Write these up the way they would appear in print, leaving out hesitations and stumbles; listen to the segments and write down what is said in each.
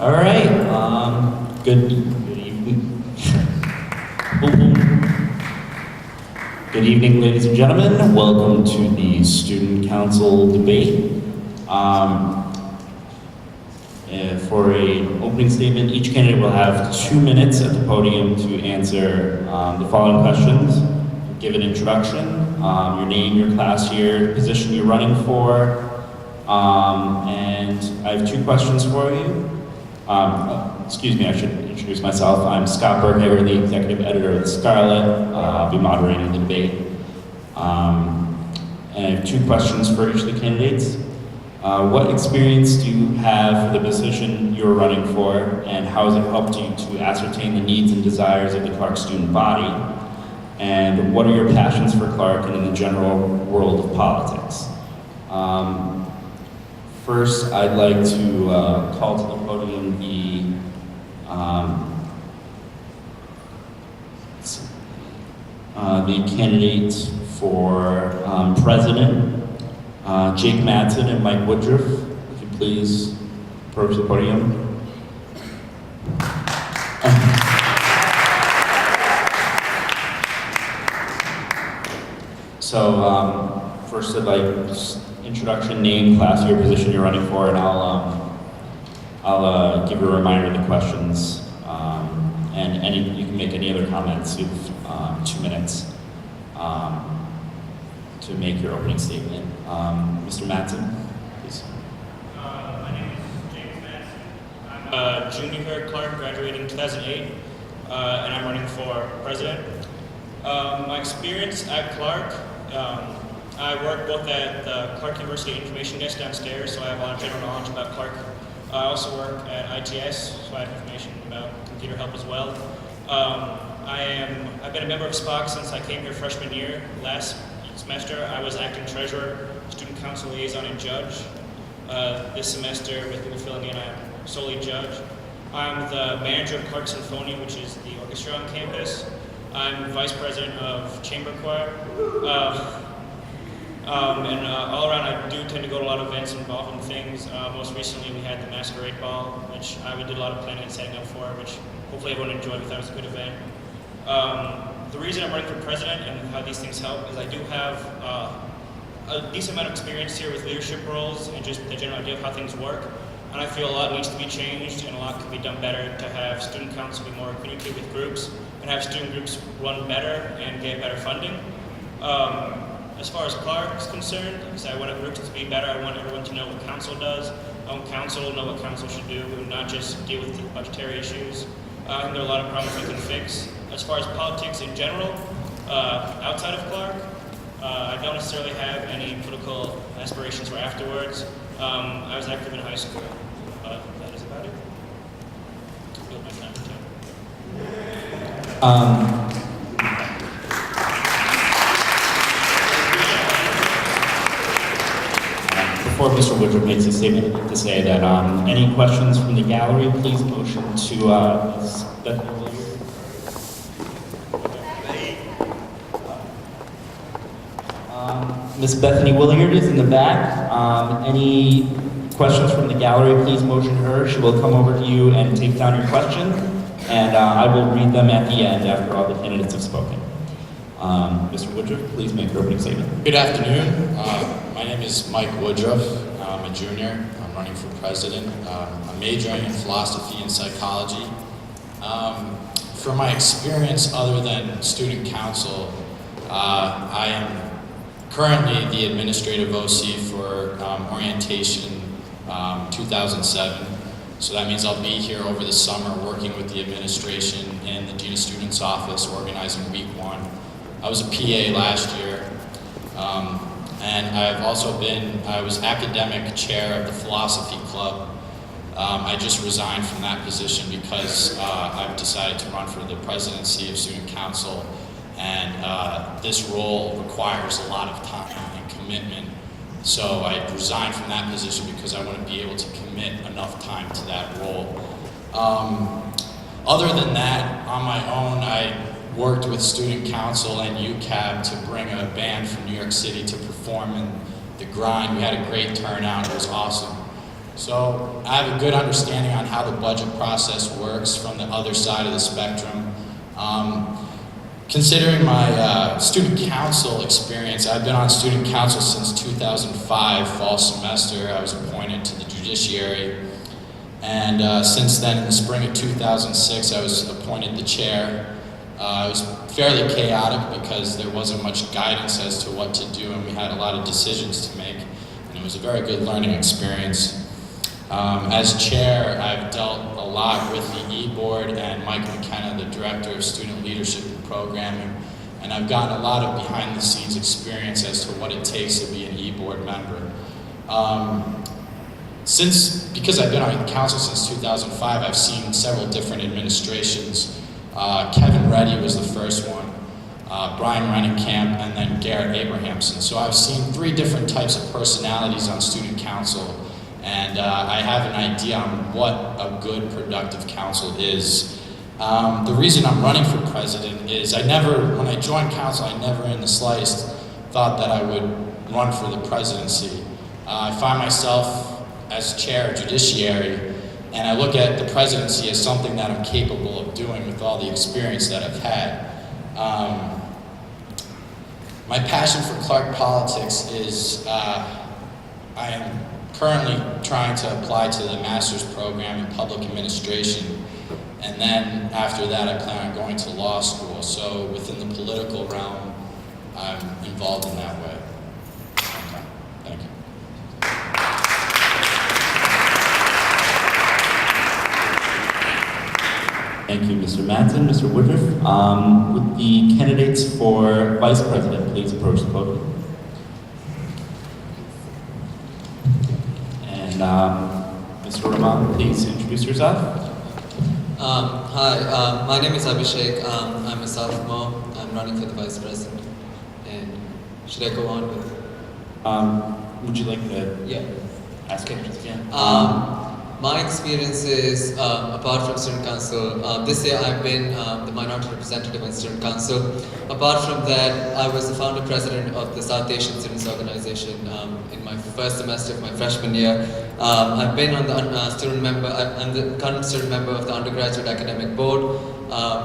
All right. Good evening. Good evening, ladies and gentlemen. Welcome to the Student Council debate. For an opening statement, each candidate will have 2 minutes at the podium to answer the following questions. Give an introduction, your name, your class year, position you're running for, and I have 2 questions for you. Excuse me, I should introduce myself. I'm Scott Burkhager, the executive editor of The Scarlet. I'll be moderating the debate. And I have 2 questions for each of the candidates. What experience do you have for the position you're running for, and how has it helped you to ascertain the needs and desires of the Clark student body? And what are your passions for Clark and in the general world of politics? First, I'd like to call to the podium the candidates for president, Jake Madsen and Mike Woodruff. If you please approach the podium. So first I'd like just introduction, name, class, year, position you're running for, and I'll give you a reminder of the questions, and you can make any other comments. You have 2 minutes to make your opening statement. Mr. Madsen, please. My name is James Madsen. I'm a junior here at Clark, graduating in 2008, and I'm running for president. My experience at Clark, I work both at the Clark University Information Desk downstairs, so I have a lot of general knowledge about Clark. I also work at ITS, so I have information about computer help as well. I've been a member of SPOC since I came here freshman year. Last semester, I was acting treasurer, student council liaison, and judge. This semester, with people filling in, I'm solely judge. I'm the manager of Clark Symphony, which is the orchestra on campus. I'm vice president of chamber choir. And all around, I do tend to go to a lot of events involving things. Most recently, we had the Masquerade Ball, which we did a lot of planning and setting up for, which hopefully everyone enjoyed. We thought it was a good event. The reason I'm running for president and how these things help is I do have a decent amount of experience here with leadership roles and just the general idea of how things work. And I feel a lot needs to be changed and a lot could be done better to have student council be more communicative with groups and have student groups run better and get better funding. As far as Clark is concerned, because I want groups to be better, I want everyone to know what council does. I want council to know what council should do and not just deal with the budgetary issues. I think there are a lot of problems we can fix. As far as politics in general, outside of Clark, I don't necessarily have any political aspirations for afterwards. I was active in high school. That is about it. Build my time too. Before Mr. Woodruff makes a statement, I'd like to say that any questions from the gallery, please motion to Ms. Bethany Williard. Ms. Bethany Williard is in the back. Any questions from the gallery, please motion her. She will come over to you and take down your questions, and I will read them at the end after all the candidates have spoken. Mr. Woodruff, please make your opening statement. Good afternoon. My name is Mike Woodruff. I'm a junior. I'm running for president. I'm majoring in philosophy and psychology. From my experience other than student council, I am currently the administrative OC for orientation 2007. So that means I'll be here over the summer working with the administration in the Dean of Students office organizing week 1. I was a PA last year, and I was academic chair of the philosophy club. I just resigned from that position because I've decided to run for the presidency of student council, and this role requires a lot of time and commitment. So I resigned from that position because I want to be able to commit enough time to that role. Other than that, on my own, I worked with student council and UCAB to bring a band from New York City to perform in the Grind. We had a great turnout. It was awesome. So I have a good understanding on how the budget process works from the other side of the spectrum. Considering my student council experience, I've been on student council since 2005, fall semester. I was appointed to the judiciary. And since then, in the spring of 2006, I was appointed the chair. It was fairly chaotic because there wasn't much guidance as to what to do, and we had a lot of decisions to make. And it was a very good learning experience. As chair, I've dealt a lot with the e-board and Mike McKenna, the director of student leadership and programming, and I've gotten a lot of behind-the-scenes experience as to what it takes to be an e-board member. Because I've been on the council since 2005, I've seen several different administrations. Kevin Reddy was the first one, Brian Rennenkamp, and then Garrett Abrahamson. So I've seen 3 different types of personalities on student council, and I have an idea on what a good, productive council is. The reason I'm running for president is when I joined council, I never in the slightest thought that I would run for the presidency. I find myself as chair of judiciary, and I look at the presidency as something that I'm capable of doing with all the experience that I've had. My passion for Clark politics is I am currently trying to apply to the master's program in public administration, and then after that I plan on going to law school. So within the political realm, I'm involved in that way. Okay. Thank you. Thank you, Mr. Madsen. Mr. Woodruff, would the candidates for vice president please approach the podium? And Mr. Rahman, please introduce yourself. Hi, my name is Abhishek. I'm a sophomore. I'm running for the vice president. And should I go on with? Would you like to Yeah. ask questions? Yeah. My experience is, apart from student council, this year I've been the minority representative on student council. Apart from that, I was the founder president of the South Asian Students Organization in my first semester of my freshman year. I've been on the I'm the current student member of the undergraduate academic board,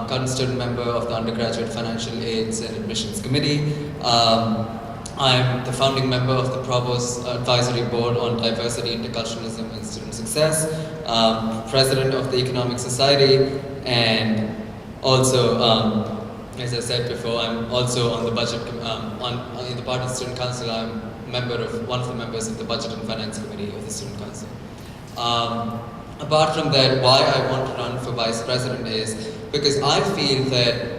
current student member of the undergraduate financial aids and admissions committee. I'm the founding member of the Provost Advisory Board on Diversity, Interculturalism and Student Success, president of the Economic Society, and also, as I said before, I'm also on the budget, in the part of the Student Council, I'm one of the members of the Budget and Finance Committee of the Student Council. Apart from that, why I want to run for Vice President is because I feel that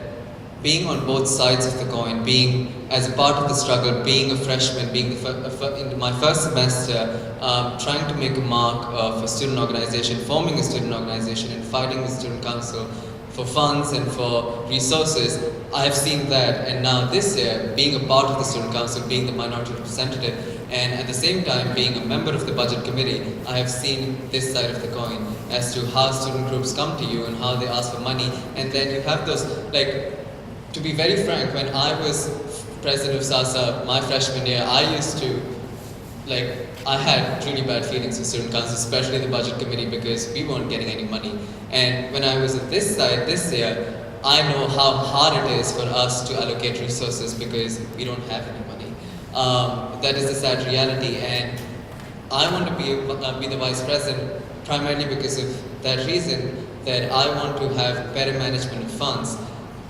being on both sides of the coin, being as a part of the struggle, being a freshman, being in my first semester, trying to make a mark of a student organization, forming a student organization and fighting the student council for funds and for resources, I've seen that. And now this year, being a part of the student council, being the minority representative, and at the same time being a member of the budget committee, I have seen this side of the coin as to how student groups come to you and how they ask for money, and then you have those, to be very frank, when I was president of SASA my freshman year, I had really bad feelings with student council, especially the budget committee, because we weren't getting any money. And when I was at this side this year, I know how hard it is for us to allocate resources because we don't have any money. That is the sad reality, and I want to be the vice president primarily because of that reason, that I want to have better management of funds.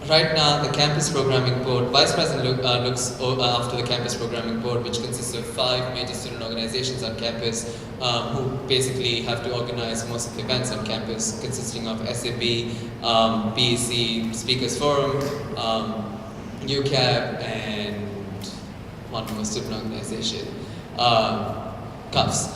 Right now, the campus programming board, Vice President looks after the campus programming board, which consists of 5 major student organizations on campus who basically have to organize most of the events on campus, consisting of SAB, PEC, Speakers Forum, UCAP, and one more student organization, CUFS.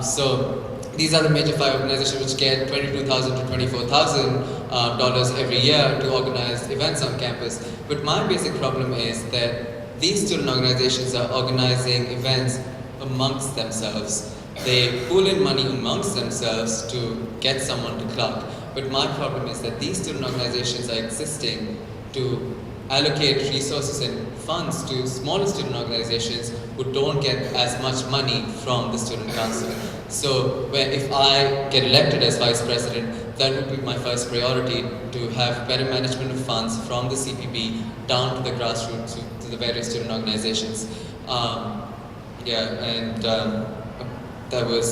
So these are the major 5 organizations which get $22,000 to $24,000 every year to organize events on campus. But my basic problem is that these student organizations are organizing events amongst themselves. They pool in money amongst themselves to get someone to clerk. But my problem is that these student organizations are existing to allocate resources and funds to smaller student organizations who don't get as much money from the student council. So if I get elected as vice president, that would be my first priority, to have better management of funds from the CPB down to the grassroots, to the various student organizations.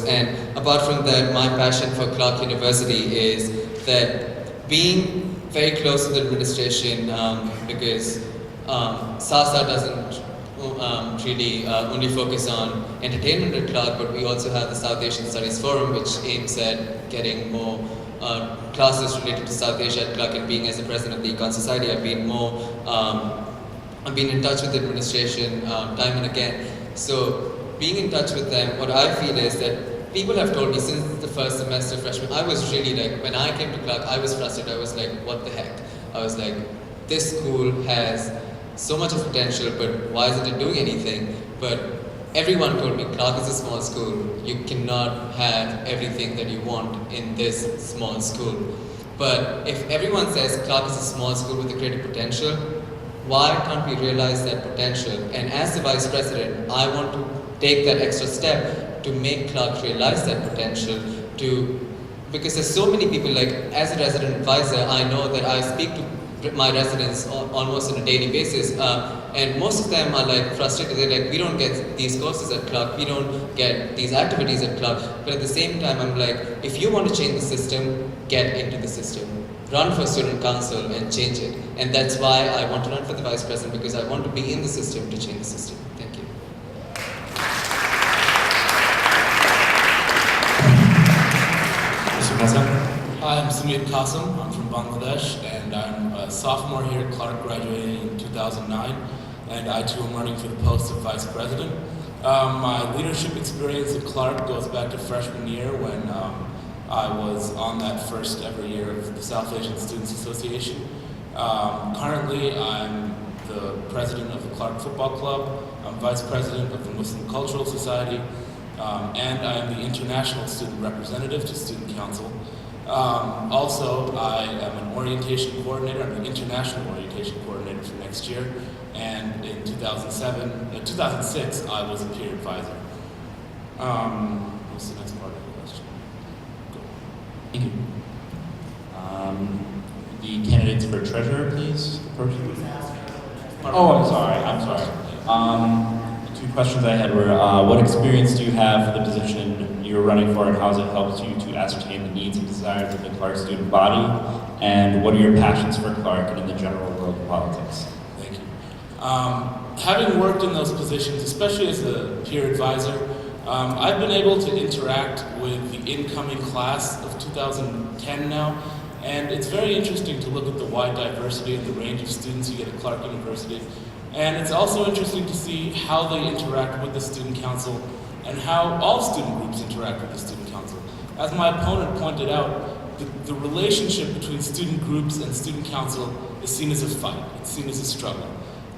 And apart from that, my passion for Clark University is that being very close to the administration, because SASA doesn't really only focus on entertainment at Clark, but we also have the South Asian Studies Forum, which aims at getting more classes related to South Asia at Clark. And being as the president of the Econ Society, I've been in touch with the administration time and again. So being in touch with them, what I feel is that people have told me since the first semester freshman, I was really like, when I came to Clark, I was frustrated. I was like, what the heck? I was like, this school has so much of potential, but why isn't it doing anything? But everyone told me Clark is a small school. You cannot have everything that you want in this small school. But if everyone says Clark is a small school with a greater potential, why can't we realize that potential? And as the vice president, I want to take that extra step to make Clark realize that potential, because there's so many people, like as a resident advisor, I know that I speak to my residents almost on a daily basis, and most of them are like frustrated. They're like, we don't get these courses at Clark, we don't get these activities at Clark. But at the same time, I'm like, if you want to change the system, get into the system. Run for student council and change it. And that's why I want to run for the vice president, because I want to be in the system to change the system. Thank you. Mr. Qasim? Hi, I'm Samir Qasim. I'm from Bangladesh, and I'm a sophomore here at Clark, graduating in 2009, and I too am running for the post of vice president. My leadership experience at Clark goes back to freshman year when I was on that first ever year of the South Asian Students Association. Currently, I'm the president of the Clark Football Club. I'm vice president of the Muslim Cultural Society, and I am the international student representative to Student Council. Also, I am an orientation coordinator. I'm the international orientation coordinator for next year. And in 2006, I was a peer advisor. What's the next part of the question? Thank you. The candidates for treasurer, please. Oh, I'm sorry. The two questions I had were, what experience do you have for the position you're running for, and how has it helped you to ascertain the needs and desires of the Clark student body? And what are your passions for Clark and in the general world of politics? Thank you. Having worked in those positions, especially as a peer advisor, I've been able to interact with the incoming class of 2010 now, and it's very interesting to look at the wide diversity and the range of students you get at Clark University. And it's also interesting to see how they interact with the student council and how all student groups interact with the student council. As my opponent pointed out, the relationship between student groups and student council is seen as a fight. It's seen as a struggle.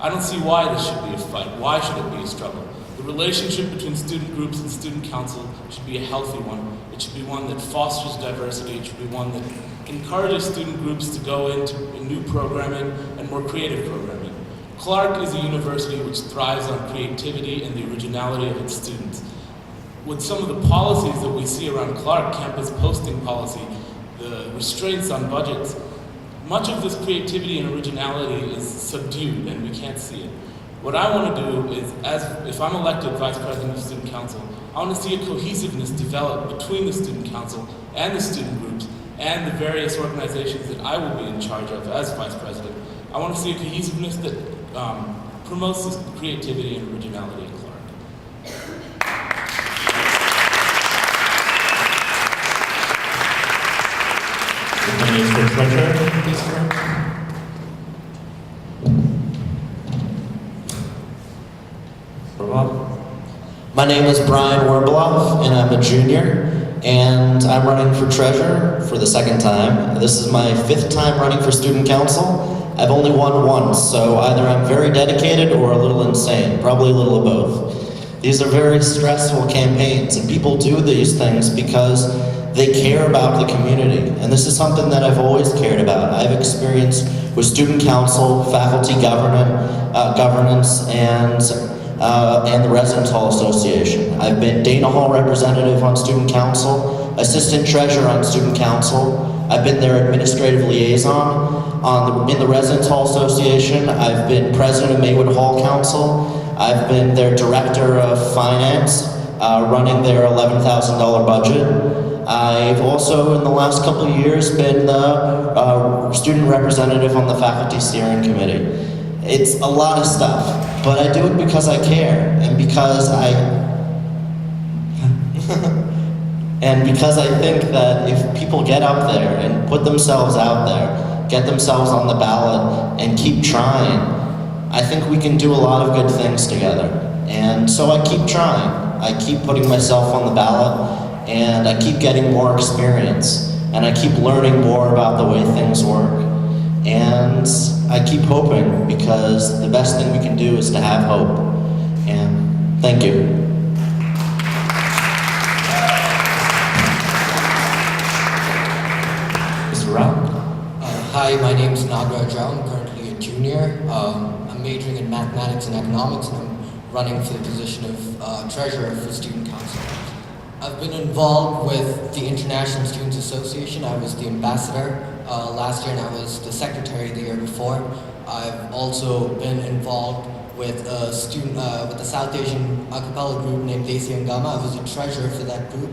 I don't see why this should be a fight. Why should it be a struggle? The relationship between student groups and student council should be a healthy one. It should be one that fosters diversity. It should be one that encourages student groups to go into new programming and more creative programming. Clark is a university which thrives on creativity and the originality of its students. With some of the policies that we see around Clark, campus posting policy, the restraints on budgets, much of this creativity and originality is subdued and we can't see it. What I want to do is, if I'm elected vice president of student council, I want to see a cohesiveness develop between the student council and the student groups and the various organizations that I will be in charge of as vice president. I want to see a cohesiveness that promotes this creativity and originality at Clark. Candidates for treasurer, please, sir. My name is Brian Werbloff, and I'm a junior, and I'm running for treasurer for the second time. This is my 5th time running for student council. I've only won once, so either I'm very dedicated or a little insane, probably a little of both. These are very stressful campaigns, and people do these things because they care about the community, and this is something that I've always cared about. I've experienced with student council, faculty governance, and the Residence Hall Association. I've been Dana Hall representative on student council, assistant treasurer on student council. I've been their administrative liaison in the Residence Hall Association. I've been president of Maywood Hall Council. I've been their director of finance, running their $11,000 budget. I've also, in the last couple of years, been the student representative on the faculty steering committee. It's a lot of stuff, but I do it because I care, and because I think that if people get up there and put themselves out there, get themselves on the ballot, and keep trying, I think we can do a lot of good things together. And so I keep trying. I keep putting myself on the ballot, and I keep getting more experience, and I keep learning more about the way things work. And I keep hoping, because the best thing we can do is to have hope. And thank you. Mr. Rao? Hi, my name is Nagraj Rao. I'm currently a junior. I'm majoring in mathematics and economics, and I'm running for the position of treasurer for student council. I've been involved with the International Students Association. I was the ambassador last year, and I was the secretary the year before. I've also been involved with a student with the South Asian a cappella group named Desi Angama. I was the treasurer for that group.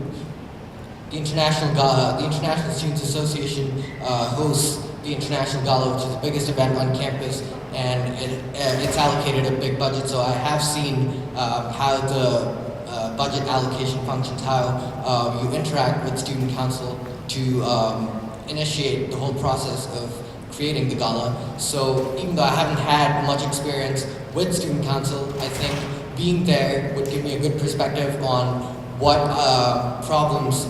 The International Students Association hosts the International Gala, which is the biggest event on campus, and it's allocated a big budget. So I have seen how the budget allocation functions, how you interact with student council to initiate the whole process of creating the gala. So even though I haven't had much experience with student council, I think being there would give me a good perspective on what problems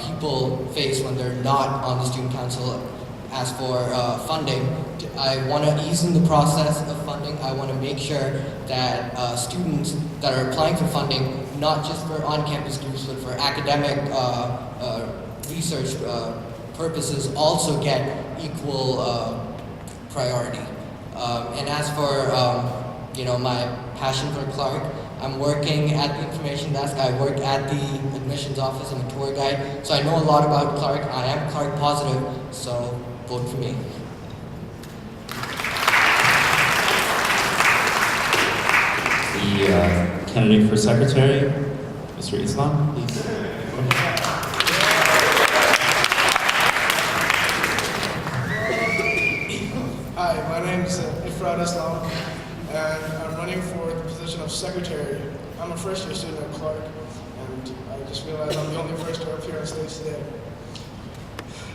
people face when they're not on the student council. As for funding, I want to ease in the process of funding. I want to make sure that students that are applying for funding, not just for on-campus groups, but for academic research purposes, also get equal priority. And as for my passion for Clark, I'm working at the information desk. I work at the admissions office. I'm a tour guide, so I know a lot about Clark. I am Clark positive, so vote for me. The candidate for secretary, Mr. Islam, please. Hi, my name is Ifrad Islam, and I'm running for the position of secretary. I'm a first-year student at Clark, and I just realized I'm the only first-year up here on stage today.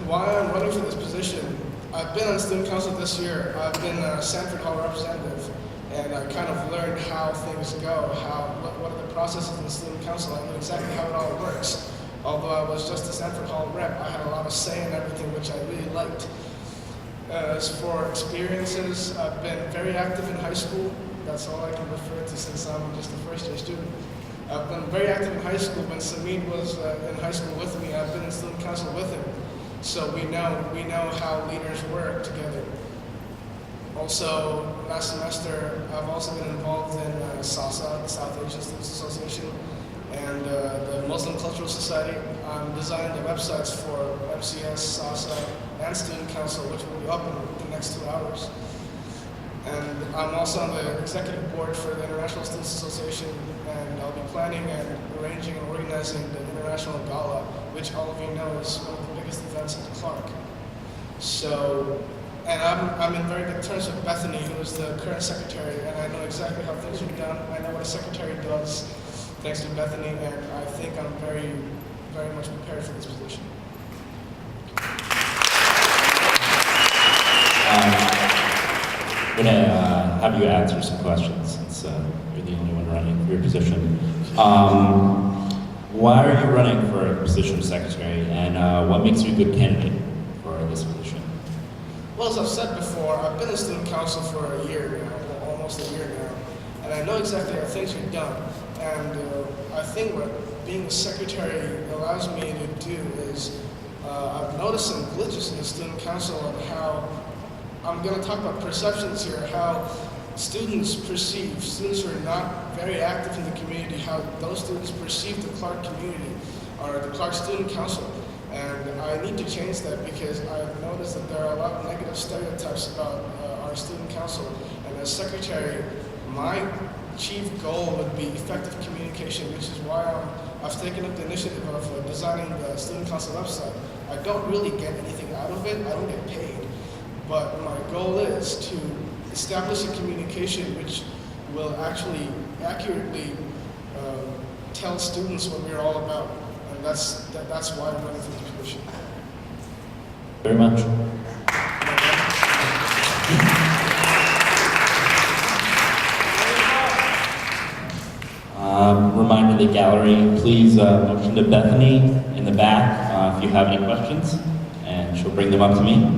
Why I'm running for this position, I've been on student council this year. I've been a Sanford Hall representative, and I kind of learned how things go, what are the processes in the student council. I know exactly how it all works. Although I was just a Sanford Hall rep, I had a lot of say in everything, which I really liked. As for experiences, I've been very active in high school. That's all I can refer to since I'm just a first-year student. I've been very active in high school. When Samid was in high school with me, I've been in student council with him. So we know how leaders work together. Also, last semester, I've also been involved in SASA, the South Asian Students Association, and the Muslim Cultural Society. I'm designing the websites for MCS, SASA, and Student Council, which will be up in the next 2 hours. And I'm also on the executive board for the International Students Association, and I'll be planning and arranging and organizing the International Gala, which all of you know is one of the biggest events at Clark. So, and I'm in very good terms with Bethany, who is the current secretary, and I know exactly how things are done. I know what a secretary does, thanks to Bethany, and I think I'm very, very much prepared for this position. I'm going to have you answer some questions since you're the only one running for your position. Why are you running for a position of secretary, and what makes you a good candidate for this position? Well, as I've said before, I've been in student council for a year now, well, almost a year now, and I know exactly how things are done. And I think what being a secretary allows me to do is I've noticed some glitches in the student council and how I'm going to talk about perceptions here, how students who are not very active in the community, how those students perceive the Clark community or the Clark Student Council. And I need to change that because I've noticed that there are a lot of negative stereotypes about our student council. And as secretary, my chief goal would be effective communication, which is why I've taken up the initiative of designing the student council website. I don't really get anything out of it. I don't get paid. But my goal is to establish a communication which will actually accurately tell students what we're all about. And that's why I'm running for the position. Very much. Reminder the gallery, please motion to Bethany in the back if you have any questions, and she'll bring them up to me.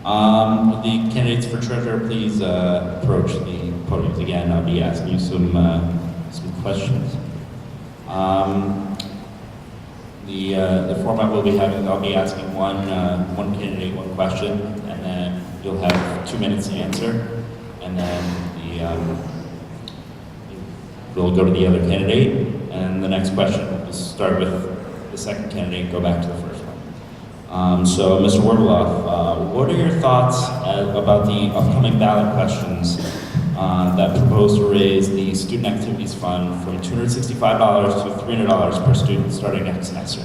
The candidates for treasurer, please approach the podiums again. I'll be asking you some questions. The format will be having, I'll be asking one candidate one question, and then you'll have 2 minutes to answer, and then we'll go to the other candidate, and the next question will start with the second candidate, go back to the first one. So, Mr. Wordloff, what are your thoughts about the upcoming ballot questions that propose to raise the Student Activities Fund from $265 to $300 per student starting next semester?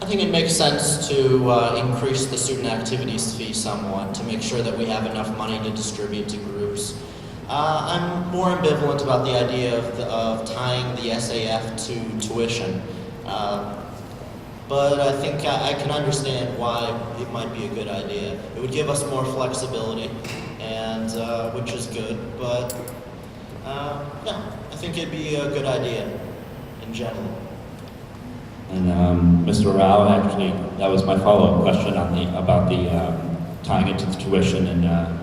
I think it makes sense to increase the student activities fee somewhat to make sure that we have enough money to distribute to groups. I'm more ambivalent about the idea of tying the SAF to tuition, but I think I can understand why it might be a good idea. It would give us more flexibility, and which is good, but yeah, I think it'd be a good idea in general. And Mr. Rao, actually, that was my follow-up question on about tying it to the tuition and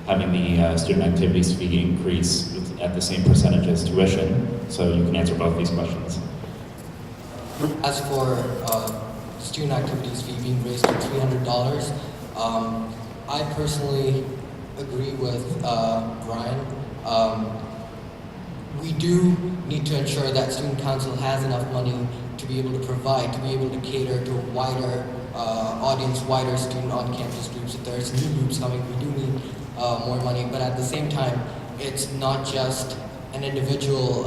having the student activities fee increase at the same percentage as tuition, so you can answer both these questions. As for student activities fee being raised to $300, I personally agree with Brian. We do need to ensure that student council has enough money to be able to provide, to be able to cater to a wider audience, wider student on-campus groups. If there's new groups coming, we do need more money, but at the same time, it's not just an individual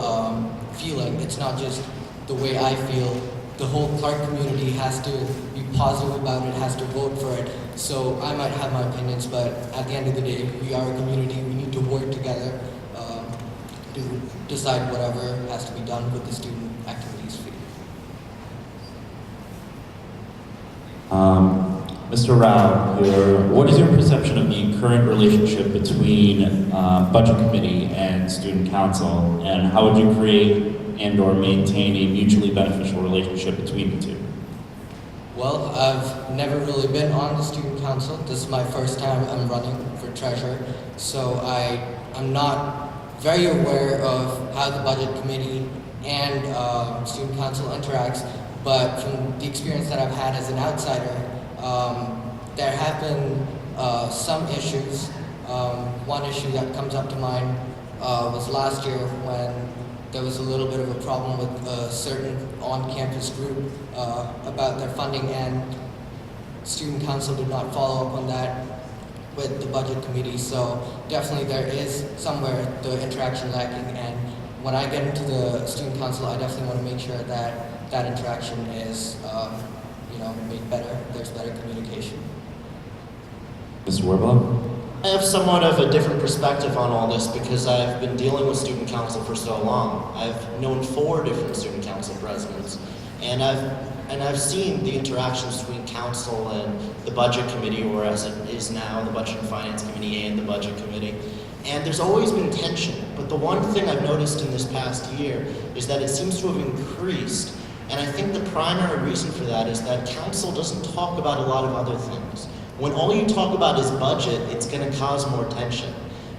feeling. It's not just the way I feel. The whole Clark community has to be positive about it, has to vote for it. So I might have my opinions, but at the end of the day, we are a community. We need to work together to decide whatever has to be done with the student activities fee. Mr. Rao, what is your perception of the current relationship between Budget Committee and Student Council, and how would you create and or maintain a mutually beneficial relationship between the two? Well, I've never really been on the Student Council. This is my first time I'm running for treasurer, so I'm not very aware of how the Budget Committee and Student Council interacts, but from the experience that I've had as an outsider, there have been some issues. One issue that comes up to mind was last year when there was a little bit of a problem with a certain on-campus group about their funding, and Student Council did not follow up on that with the Budget Committee. So definitely there is somewhere the interaction lacking, and when I get into the Student Council, I definitely want to make sure that that interaction is made better. There's better communication. Mr. Warblow? I have somewhat of a different perspective on all this because I've been dealing with student council for so long. I've known 4 different student council presidents, and I've seen the interactions between council and the budget committee, or as it is now, the budget and finance committee and the budget committee. And there's always been tension, but the one thing I've noticed in this past year is that it seems to have increased. And I think the primary reason for that is that council doesn't talk about a lot of other things. When all you talk about is budget, it's going to cause more tension.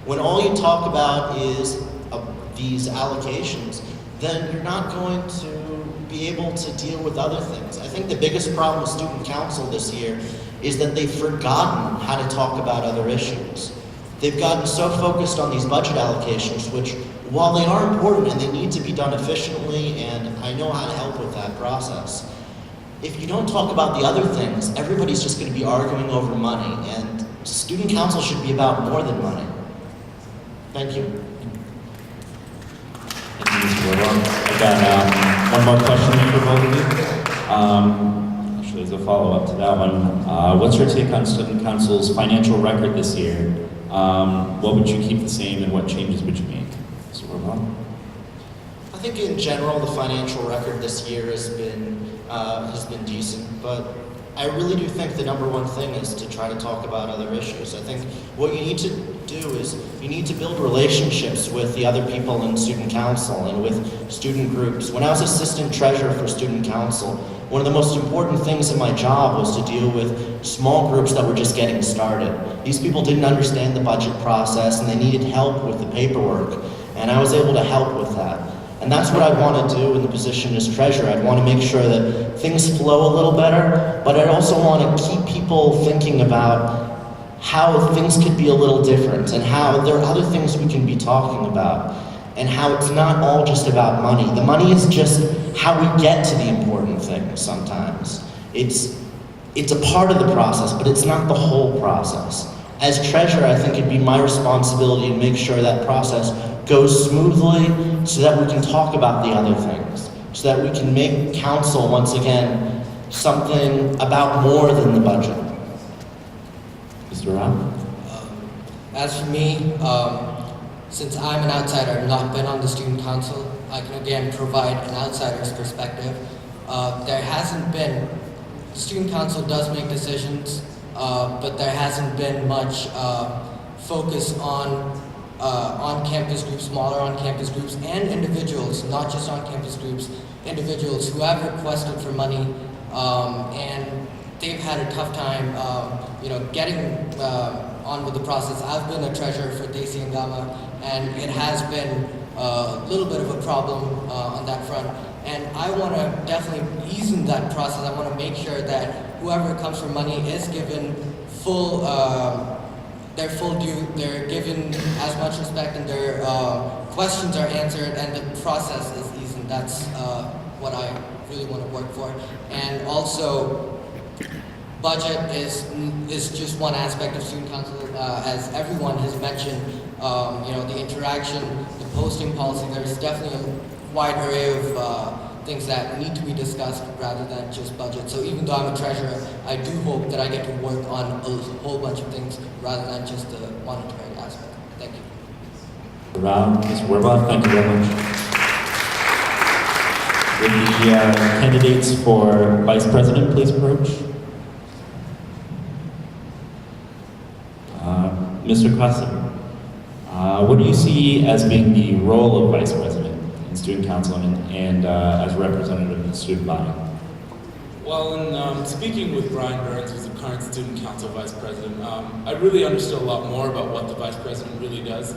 When all you talk about is these allocations, then you're not going to be able to deal with other things. I think the biggest problem with student council this year is that they've forgotten how to talk about other issues. They've gotten so focused on these budget allocations, which, while they are important and they need to be done efficiently, and I know how to help with that process, if you don't talk about the other things, everybody's just going to be arguing over money, and student council should be about more than money. Thank you. Thank you, Mr. Warlock. I got one more question for both of you. Actually, as a follow-up to that one, what's your take on student council's financial record this year? What would you keep the same, and what changes would you make? Mr. Warlock? I think in general, the financial record this year has been decent, but I really do think the number one thing is to try to talk about other issues. I think what you need to do is you need to build relationships with the other people in student council and with student groups. When I was assistant treasurer for student council, one of the most important things in my job was to deal with small groups that were just getting started. These people didn't understand the budget process and they needed help with the paperwork, and I was able to help with that. And that's what I want to do in the position as treasurer. I'd want to make sure that things flow a little better, but I'd also want to keep people thinking about how things could be a little different and how there are other things we can be talking about and how it's not all just about money. The money is just how we get to the important things sometimes. It's a part of the process, but it's not the whole process. As treasurer, I think it'd be my responsibility to make sure that process goes smoothly so that we can talk about the other things, so that we can make council, once again, something about more than the budget. Mr. Ram? As for me, since I'm an outsider, I've not been on the student council, I can again provide an outsider's perspective. There hasn't been, the student council does make decisions, but there hasn't been much focus on campus groups, smaller on-campus groups, and individuals, not just on-campus groups, individuals who have requested for money, and they've had a tough time, getting on with the process. I've been a treasurer for Desi and Gama, and it has been a little bit of a problem on that front. And I want to definitely ease in that process. I want to make sure that whoever comes for money is given their full due, they're given as much respect, and their questions are answered, and the process is easy. That's what I really want to work for. And also, budget is just one aspect of student council, as everyone has mentioned. The interaction, the posting policy. There's definitely a wide array of things that need to be discussed rather than just budget. So even though I'm a treasurer, I do hope that I get to work on a whole bunch of things rather than just the monetary aspect. Thank you. Mr. Warlock, thank you very much. Would the candidates for vice president please approach? Mr. Klassen, what do you see as being the role of vice president in student council and as representative of the student body? Well, in speaking with Brian Burns, who's the current student council vice president, I really understood a lot more about what the vice president really does.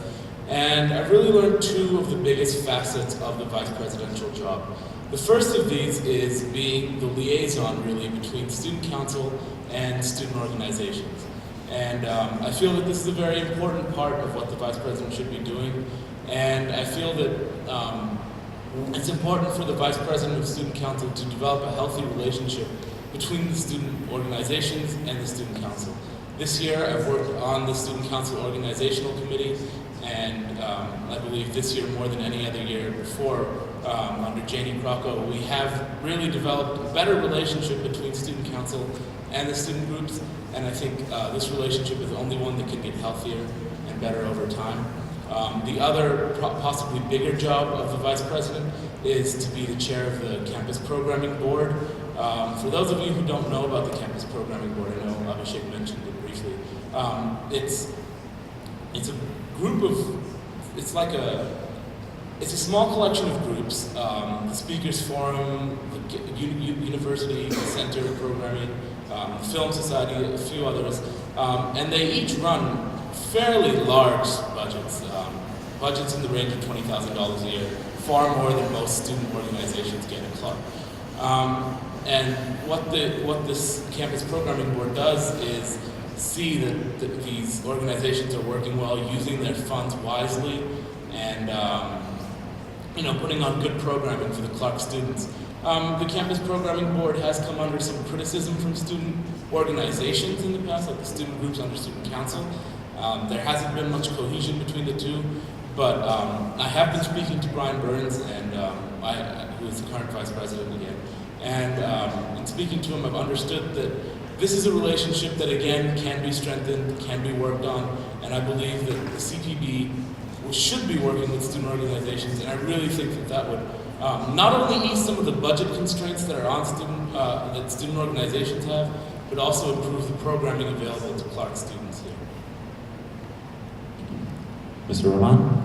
And I've really learned two of the biggest facets of the vice presidential job. The first of these is being the liaison, really, between student council and student organizations. And I feel that this is a very important part of what the vice president should be doing. And I feel that it's important for the vice president of student council to develop a healthy relationship between the student organizations and the student council. This year, I've worked on the student council organizational committee, and I believe this year more than any other year before, under Janie Crocco, we have really developed a better relationship between student council and the student groups, and I think this relationship is the only one that can get healthier and better over time. The other possibly bigger job of the vice president is to be the chair of the campus programming board. For those of you who don't know about the campus programming board, I know Abhishek mentioned it briefly. It's a group of, it's a small collection of groups, the Speakers Forum, the University Center of Programming, the Film Society, a few others, and they each run fairly large budgets, budgets in the range of $20,000 a year, far more than most student organizations get at Clark. And what this campus programming board does is see that these organizations are working well, using their funds wisely, and putting on good programming for the Clark students. The campus programming board has come under some criticism from student organizations in the past, like the student groups under student council. There hasn't been much cohesion between the two, but I have been speaking to Brian Burns, and who is the current vice president again. And in speaking to him, I've understood that this is a relationship that, again, can be strengthened, can be worked on, and I believe that the CPB should be working with student organizations, and I really think that would not only ease some of the budget constraints that are on that student organizations have, but also improve the programming available to Clark students here. Mr. Rahman?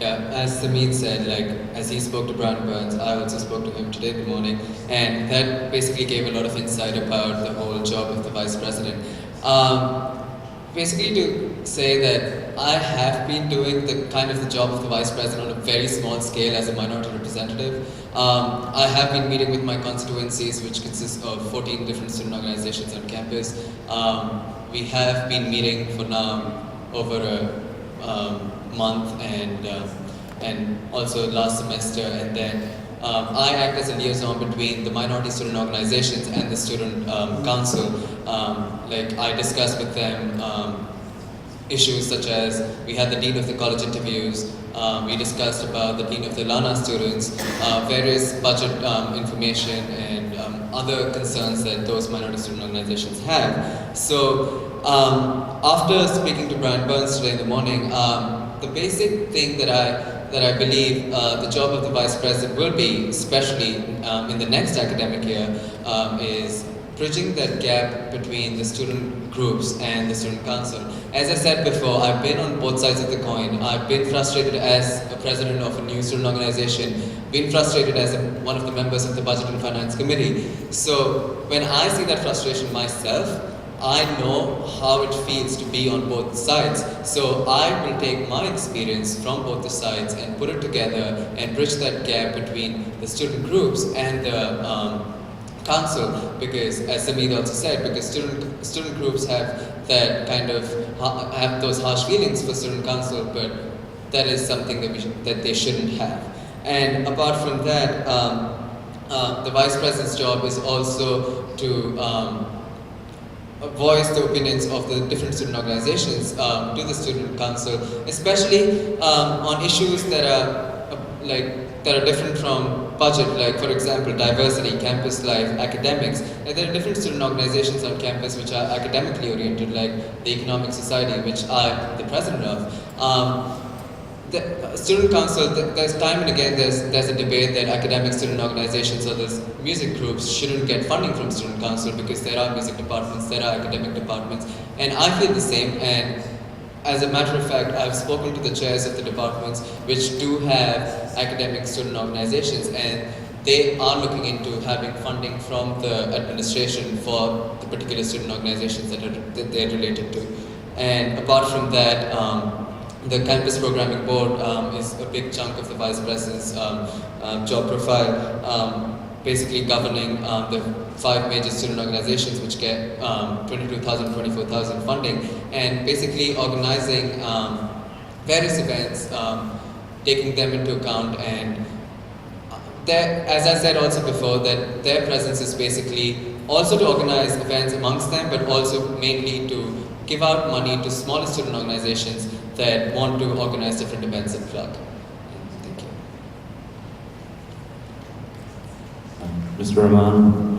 Yeah, as Sameet said, as he spoke to Brian Burns, I also spoke to him today in the morning, and that basically gave a lot of insight about the whole job of the vice president. Basically to say that I have been doing the job of the vice president on a very small scale as a minority representative. I have been meeting with my constituencies, which consists of 14 different student organizations on campus. We have been meeting for now over a month, and also last semester, and then I act as a liaison between the minority student organizations and the student council. I discuss with them issues such as, we had the dean of the college interviews, we discussed about the dean of the Lana students, various budget information, and other concerns that those minority student organizations have. So after speaking to Brian Burns today in the morning, the basic thing that I believe the job of the vice president will be, especially in the next academic year, is bridging that gap between the student groups and the student council. As I said before, I've been on both sides of the coin. I've been frustrated as a president of a new student organization, been frustrated as one of the members of the Budget and Finance Committee. So when I see that frustration myself, I know how it feels to be on both sides. So I will take my experience from both the sides and put it together and bridge that gap between the student groups and the council, because as Sameet also said, because student groups have that have those harsh feelings for student council, but that is something that they shouldn't have. And apart from that, the vice president's job is also to voice the opinions of the different student organizations to the student council, especially on issues that are different from budget, like for example diversity, campus life, academics. And there are different student organizations on campus which are academically oriented, like the Economic Society, which I'm the president of. The student council, there's time and again there's a debate that academic student organizations or the music groups shouldn't get funding from student council because there are music departments, there are academic departments, and I feel the same. And as a matter of fact, I've spoken to the chairs of the departments which do have academic student organizations, and they are looking into having funding from the administration for the particular student organizations that they're related to. And apart from that, the campus programming board is a big chunk of the vice president's job profile, basically governing the 5 major student organizations which get 22,000, 24,000 funding, and basically organizing various events, taking them into account. And as I said also before, that their presence is basically also to organize events amongst them, but also mainly to give out money to smaller student organizations that want to organize different events at Clark. Thank you. Mr. Rahman,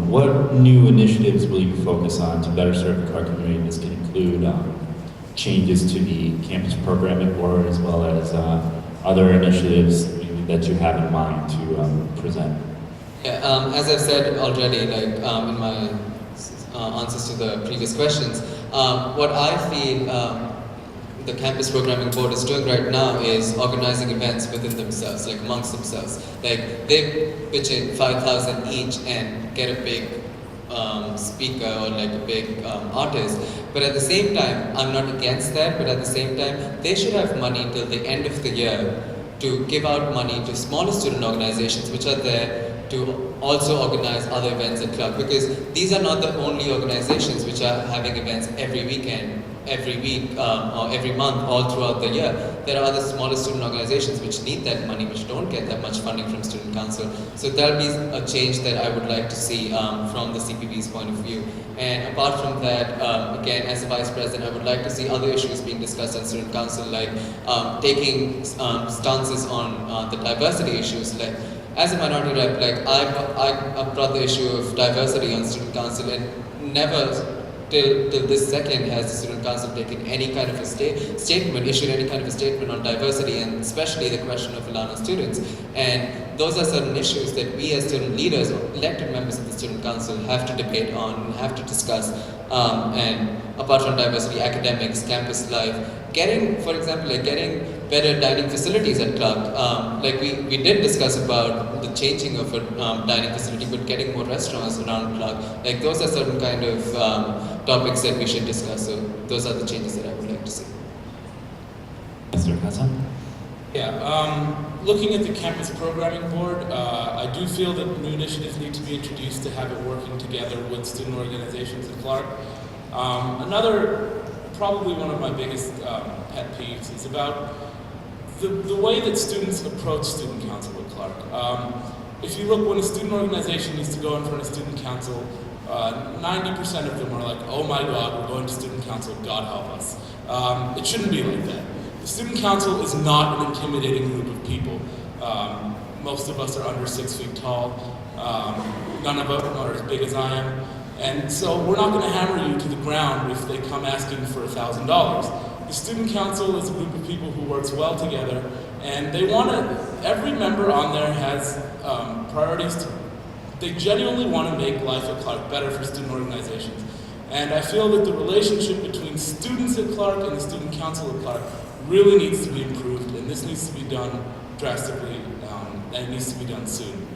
what new initiatives will you focus on to better serve the Clark community? This can include changes to the campus programming board, as well as other initiatives that you have in mind to present. Yeah, as I've said already, in my answers to the previous questions, what I feel the campus programming board is doing right now is organizing events within themselves, amongst themselves. They pitch in 5,000 each and get a big speaker or a big artist. But at the same time, I'm not against that, but at the same time, they should have money till the end of the year to give out money to smaller student organizations which are there to also organize other events at Clark, because these are not the only organizations which are having events every weekend, every week, or every month, all throughout the year. There are other smaller student organizations which need that money, which don't get that much funding from Student Council. So that'll be a change that I would like to see from the CPB's point of view. And apart from that, again, as a Vice President, I would like to see other issues being discussed on Student Council, like taking stances on the diversity issues. Like, as a minority rep, like I brought the issue of diversity on Student Council, and never till this second has the Student Council taken any kind of a issued any kind of a statement on diversity, and especially the question of Ilana students. And those are certain issues that we as student leaders, or elected members of the Student Council, have to debate on, have to discuss. And apart from diversity, academics, campus life, getting, for example, like getting better dining facilities at Clark. Like we did discuss about the changing of a dining facility, but getting more restaurants around Clark. Like those are certain kind of topics that we should discuss. So those are the changes that I would like to see. Mr. Hassan? Yeah, looking at the campus programming board, I do feel that new initiatives need to be introduced to have it working together with student organizations at Clark. Probably one of my biggest pet peeves is about the way that students approach student council at Clark. If you look, when a student organization needs to go in front of student council, 90% of them are like, oh my God, we're going to student council, God help us. It shouldn't be like that. The student council is not an intimidating group of people. Most of us are under 6 feet tall. None of us are as big as I am. And so we're not going to hammer you to the ground if they come asking for $1,000. The student council is a group of people who works well together, and they want to, every member on there has priorities. They genuinely want to make life at Clark better for student organizations. And I feel that the relationship between students at Clark and the student council at Clark really needs to be improved, and this needs to be done drastically, and it needs to be done soon.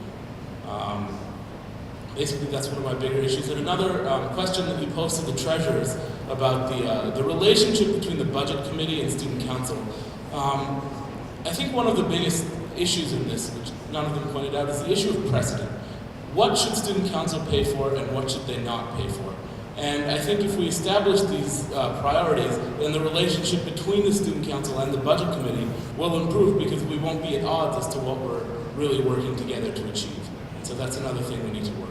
Basically, that's one of my bigger issues. And another question that we posed to the treasurers about the relationship between the budget committee and student council. I think one of the biggest issues in this, which none of them pointed out, is the issue of precedent. What should student council pay for, and what should they not pay for? And I think if we establish these priorities, then the relationship between the student council and the budget committee will improve, because we won't be at odds as to what we're really working together to achieve. So that's another thing we need to work on.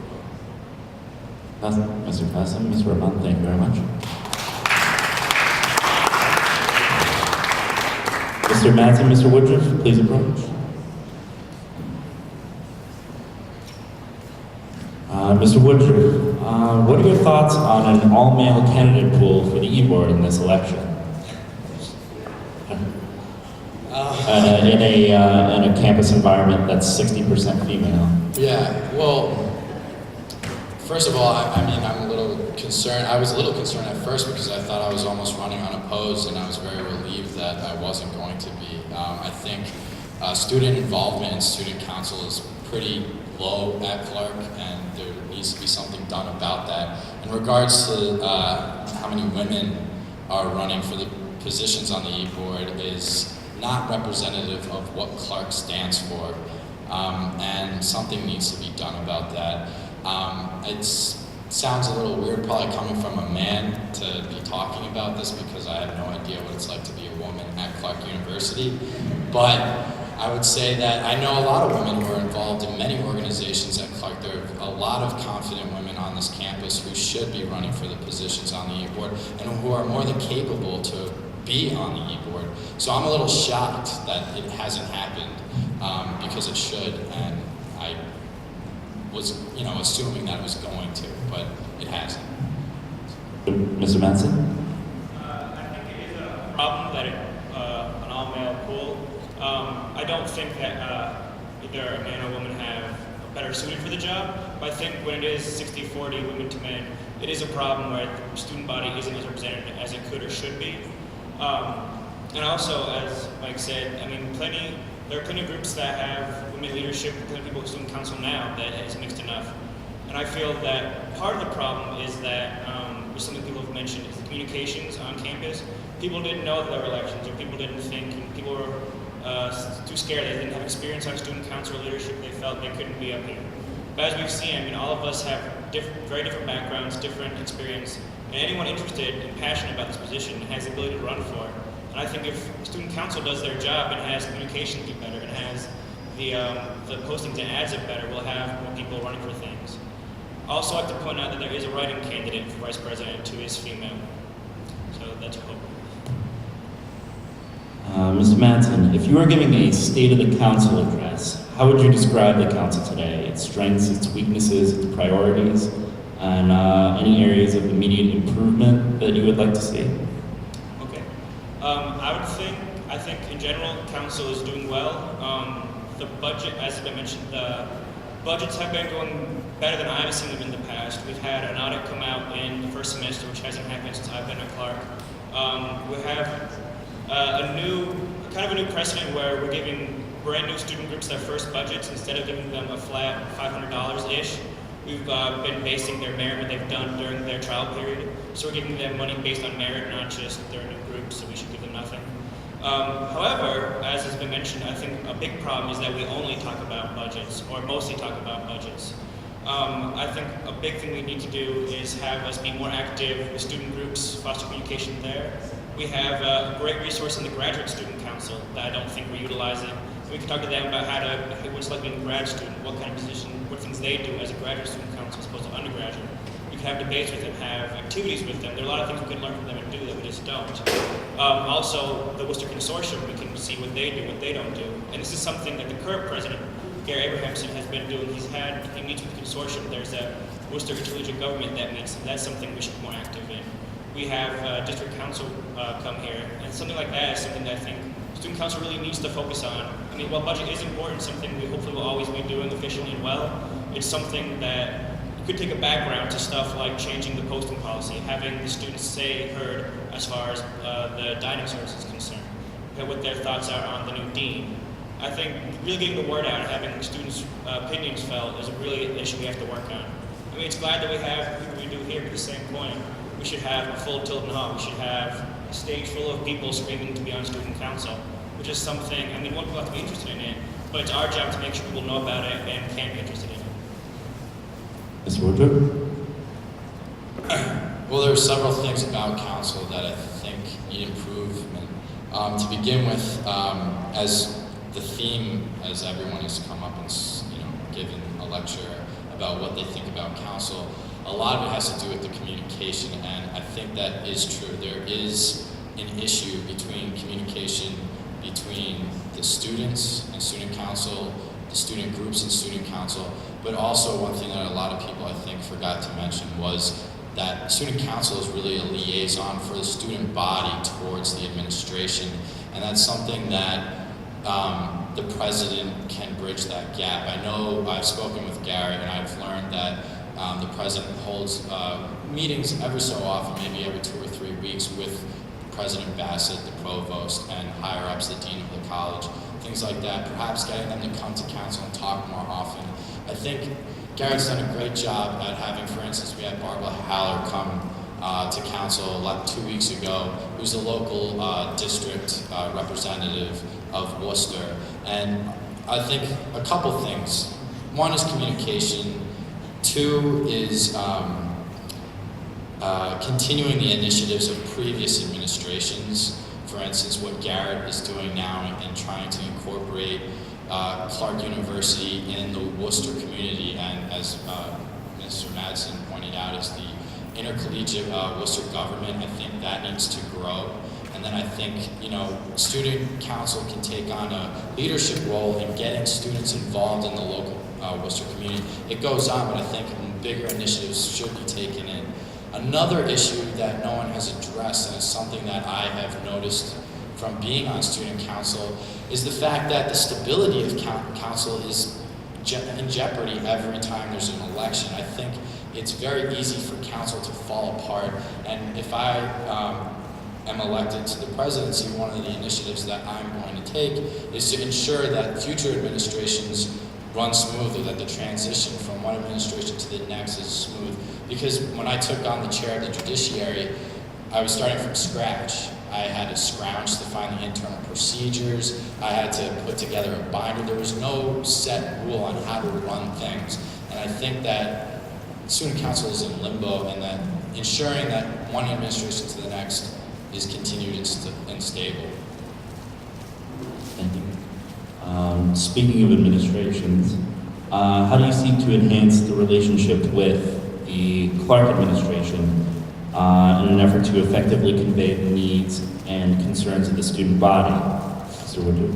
Mr. Qasim, Ms. Rahman, thank you very much. Mr. Matz and Mr. Woodruff, please approach. Mr. Woodruff, what are your thoughts on an all-male candidate pool for the e-board in this election? In a campus environment that's 60% female. Yeah, well, first of all, I'm a little concerned. I was a little concerned at first because I thought I was almost running unopposed, and I was very relieved that I wasn't going to be. I think student involvement in student council is pretty low at Clark, and there needs to be something done about that. In regards to how many women are running for the positions on the e-board is not representative of what Clark stands for, and something needs to be done about that. It sounds a little weird probably coming from a man to be talking about this, because I have no idea what it's like to be a woman at Clark University, but I would say that I know a lot of women who are involved in many organizations at Clark. There are a lot of confident women on this campus who should be running for the positions on the e-board, and who are more than capable to be on the e-board. So I'm a little shocked that it hasn't happened, because it should, and I was, assuming that it was going to, but it hasn't. Mr. Manson? I think it is a problem that an all-male pool. I don't think that either a man or woman have better suited for the job, but I think when it is 60-40 women to men, it is a problem where the student body isn't as represented as it could or should be. And also, as Mike said, there are plenty of groups that have women leadership, plenty of people in student council now that is mixed enough. And I feel that part of the problem is that, which something people have mentioned, is the communications on campus. People didn't know that there were elections, or people didn't think, and people were too scared. They didn't have experience on student council leadership. They felt they couldn't be up here. But as we've seen, I mean, all of us have very different backgrounds, different experience, and anyone interested and passionate about this position has the ability to run for it. And I think if student council does their job and has communication do better and has the postings and ads up better, we'll have more people running for things. Also, I have to point out that there is a writing candidate for vice president who is female. So that's a hope. Mr. Madsen, if you were giving a State of the Council address, how would you describe the council today? Its strengths, its weaknesses, its priorities, and any areas of immediate improvement that you would like to see? Okay. I think in general, council is doing well. The budget, as has been mentioned, the budgets have been going better than I've seen them in the past. We've had an audit come out in the first semester, which hasn't happened since I've been at Clark. We have a new precedent where we're giving brand new student groups their first budgets instead of giving them a flat $500-ish. We've been basing their merit, what they've done during their trial period. So we're giving them money based on merit, not just their new groups, so we should give them nothing. However, as has been mentioned, I think a big problem is that we only talk about budgets, or mostly talk about budgets. I think a big thing we need to do is have us be more active with student groups, foster communication there. We have a great resource in the Graduate Student Council that I don't think we're utilizing. We can talk to them about what it's like being a grad student, what kind of position, what things they do as a graduate student council as opposed to undergraduate. We can have debates with them, have activities with them. There are a lot of things we can learn from them and do that we just don't. Also, the Worcester Consortium, we can see what they do, what they don't do. And this is something that the current president, Gary Abrahamson, has been doing. He meets with the consortium. There's a Worcester Collegiate Government that meets, and that's something we should be more active in. We have district council come here, and something like that is something that I think student council really needs to focus on. I mean, while budget is important, something we hopefully will always be doing efficiently and well, it's something that could take a background to stuff like changing the posting policy, having the students say heard as far as the dining service is concerned, what their thoughts are on the new dean. I think really getting the word out and having students' opinions felt is a really an issue we have to work on. I mean, it's glad that we have people we do here, but at the same point, we should have a full Tilton Hall. We should have a stage full of people screaming to be on student council, which is something, I mean, we want people to be interested in it, but it's our job to make sure people know about it and can be interested in it. Mr. Woodruff? Well, there are several things about council that I think need improvement. To begin with, as the theme, as everyone has come up and given a lecture about what they think about council, a lot of it has to do with the communication, and I think that is true. There is an issue between communication between the students and student council, the student groups and student council, but also one thing that a lot of people I think forgot to mention was that student council is really a liaison for the student body towards the administration, and that's something that the president can bridge that gap. I know I've spoken with Gary and I've learned that the president holds meetings every so often, maybe every 2 or 3 weeks with President Bassett, the provost, and higher ups, the dean of the college, things like that, perhaps getting them to come to council and talk more often. I think Gary's done a great job at having, for instance, we had Barbara Haller come to council 2 weeks ago, who's the local district representative of Worcester. And I think a couple things. One is communication. 2 is continuing the initiatives of previous administrations. For instance, what Garrett is doing now in trying to incorporate Clark University in the Worcester community, and as Mr. Madsen pointed out, is the intercollegiate Worcester government. I think that needs to grow. And then I think, student council can take on a leadership role in getting students involved in the local Worcester community. It goes on, but I think bigger initiatives should be taken in. Another issue that no one has addressed, and it's something that I have noticed from being on student council, is the fact that the stability of council is in jeopardy every time there's an election. I think it's very easy for council to fall apart, and if I am elected to the presidency, one of the initiatives that I'm going to take is to ensure that future administrations run smoothly, that the transition from one administration to the next is smooth. Because when I took on the chair of the judiciary, I was starting from scratch. I had to scrounge to find the internal procedures. I had to put together a binder. There was no set rule on how to run things. And I think that student council is in limbo, and that ensuring that one administration to the next is continued and stable. Thank you. Speaking of administrations, how do you seek to enhance the relationship with the Clark administration in an effort to effectively convey the needs and concerns of the student body? Mr. Woodruff.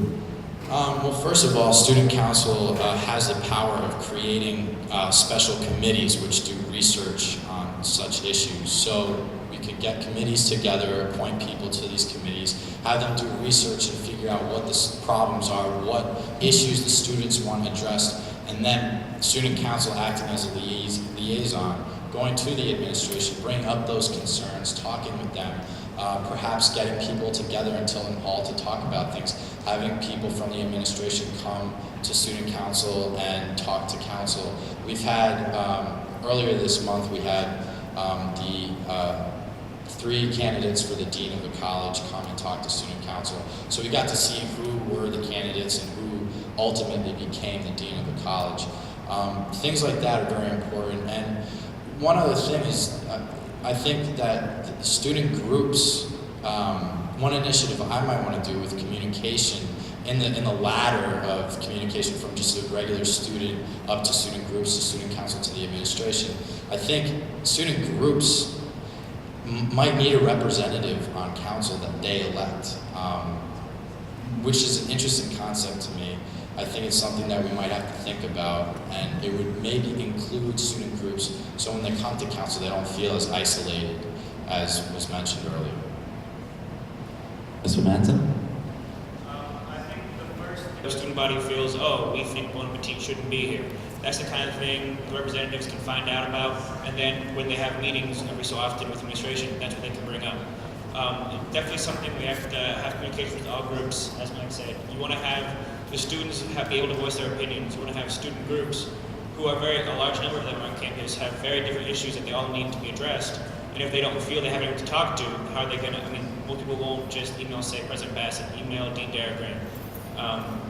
Well, first of all, student council has the power of creating special committees which do research on such issues. So we could get committees together, appoint people to these committees, have them do research and figure out what the problems are, what issues the students want addressed, and then student council acting as a liaison, going to the administration, bringing up those concerns, talking with them, perhaps getting people together in Tilton Hall to talk about things, having people from the administration come to student council and talk to council. We've had, earlier this month, we had the 3 candidates for the dean of the college come and talk to student council. So we got to see who were the candidates and who ultimately became the dean of the college. Things like that are very important. And one other thing is, I think that student groups, one initiative I might want to do with communication in the ladder of communication from just a regular student up to student groups to student council to the administration. I think student groups might need a representative on council that they elect, which is an interesting concept to me. I think it's something that we might have to think about, and it would maybe include student groups so when they come to council they don't feel as isolated as was mentioned earlier. Mr. Manson? I think the student body feels, oh, we think Bon Appetit shouldn't be here. That's the kind of thing the representatives can find out about, and then when they have meetings every so often with administration, that's what they can bring up. Definitely something we have to have communication with all groups, as Mike said. You want to have the students be able to voice their opinions. You want to have student groups who are a large number of them on campus, have very different issues that they all need to be addressed. And if they don't feel they have anyone to talk to, how are they going to, most people won't just email, say, President Bassett, email Dean Darrigan.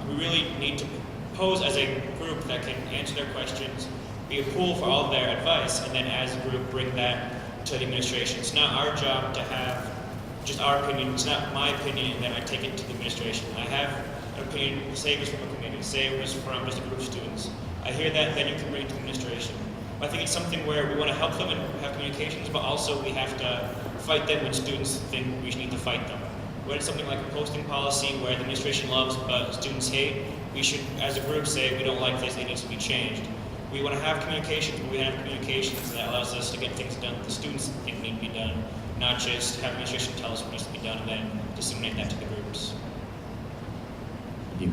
We really need to pose as a group that can answer their questions, be a pool for all of their advice, and then as a group bring that to the administration. It's not our job to have just our opinion. It's not my opinion and then I take it to the administration. I have an opinion, say it was from a committee, say it was from just a group of students. I hear that, then you can bring it to the administration. I think it's something where we want to help them and have communications, but also we have to fight them when students think we need to fight them. When it's something like a posting policy where the administration loves but students hate, we should, as a group, say we don't like this, it needs to be changed. We want to have communications, but we have communications that allows us to get things done that the students think need to be done, not just have administration tell us what needs to be done and then disseminate that to the groups. Thank you.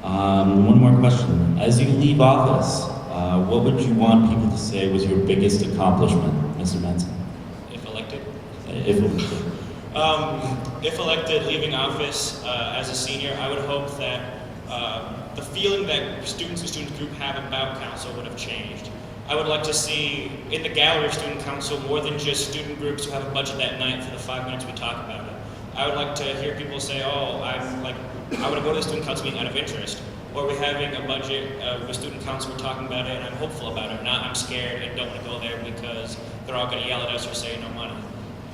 One more question. As you leave office, what would you want people to say was your biggest accomplishment, Mr. Manson? If elected? If elected. If elected, leaving office as a senior, I would hope that the feeling that students and student group have about council would have changed. I would like to see in the gallery of student council more than just student groups who have a budget that night for the 5 minutes we talk about it. I would like to hear people say, oh, I want to go to the student council meeting out of interest. Or we're having a budget of a student council, we're talking about it and I'm hopeful about it, not I'm scared and don't want to go there because they're all going to yell at us or say no money.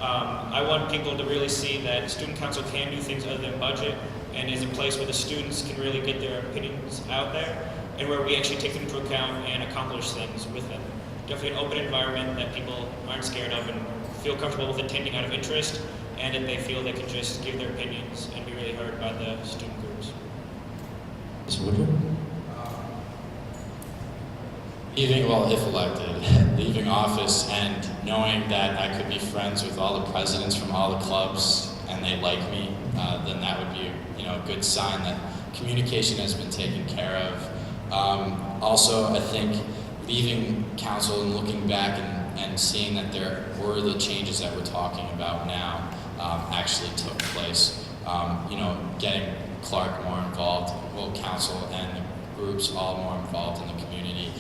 I want people to really see that student council can do things other than budget and is a place where the students can really get their opinions out there and where we actually take them into account and accomplish things with them. Definitely an open environment that people aren't scared of and feel comfortable with attending out of interest and that they feel they can just give their opinions and be really heard by the student groups. Mr. Woodruff? If elected, leaving office and knowing that I could be friends with all the presidents from all the clubs and they like me, then that would be a good sign that communication has been taken care of. Also, I think leaving council and looking back and seeing that there were the changes that we're talking about now actually took place. Getting Clark more involved, council and the groups all more involved in the community.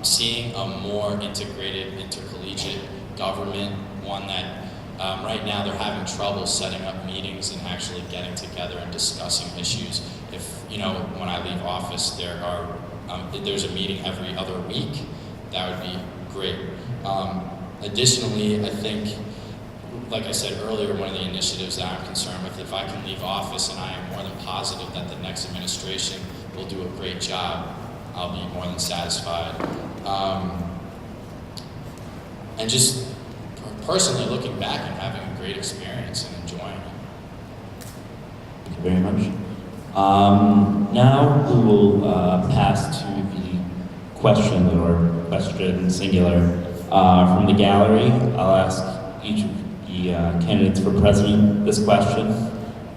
Seeing a more integrated, intercollegiate government, one that Right now, they're having trouble setting up meetings and actually getting together and discussing issues. If, when I leave office, there's a meeting every other week, that would be great. Additionally, I think, like I said earlier, one of the initiatives that I'm concerned with, if I can leave office, and I am more than positive that the next administration will do a great job, I'll be more than satisfied. And just personally looking back and having a great experience and enjoying it. Thank you very much. Now we will pass to the question singular from the gallery. I'll ask each of the candidates for president this question,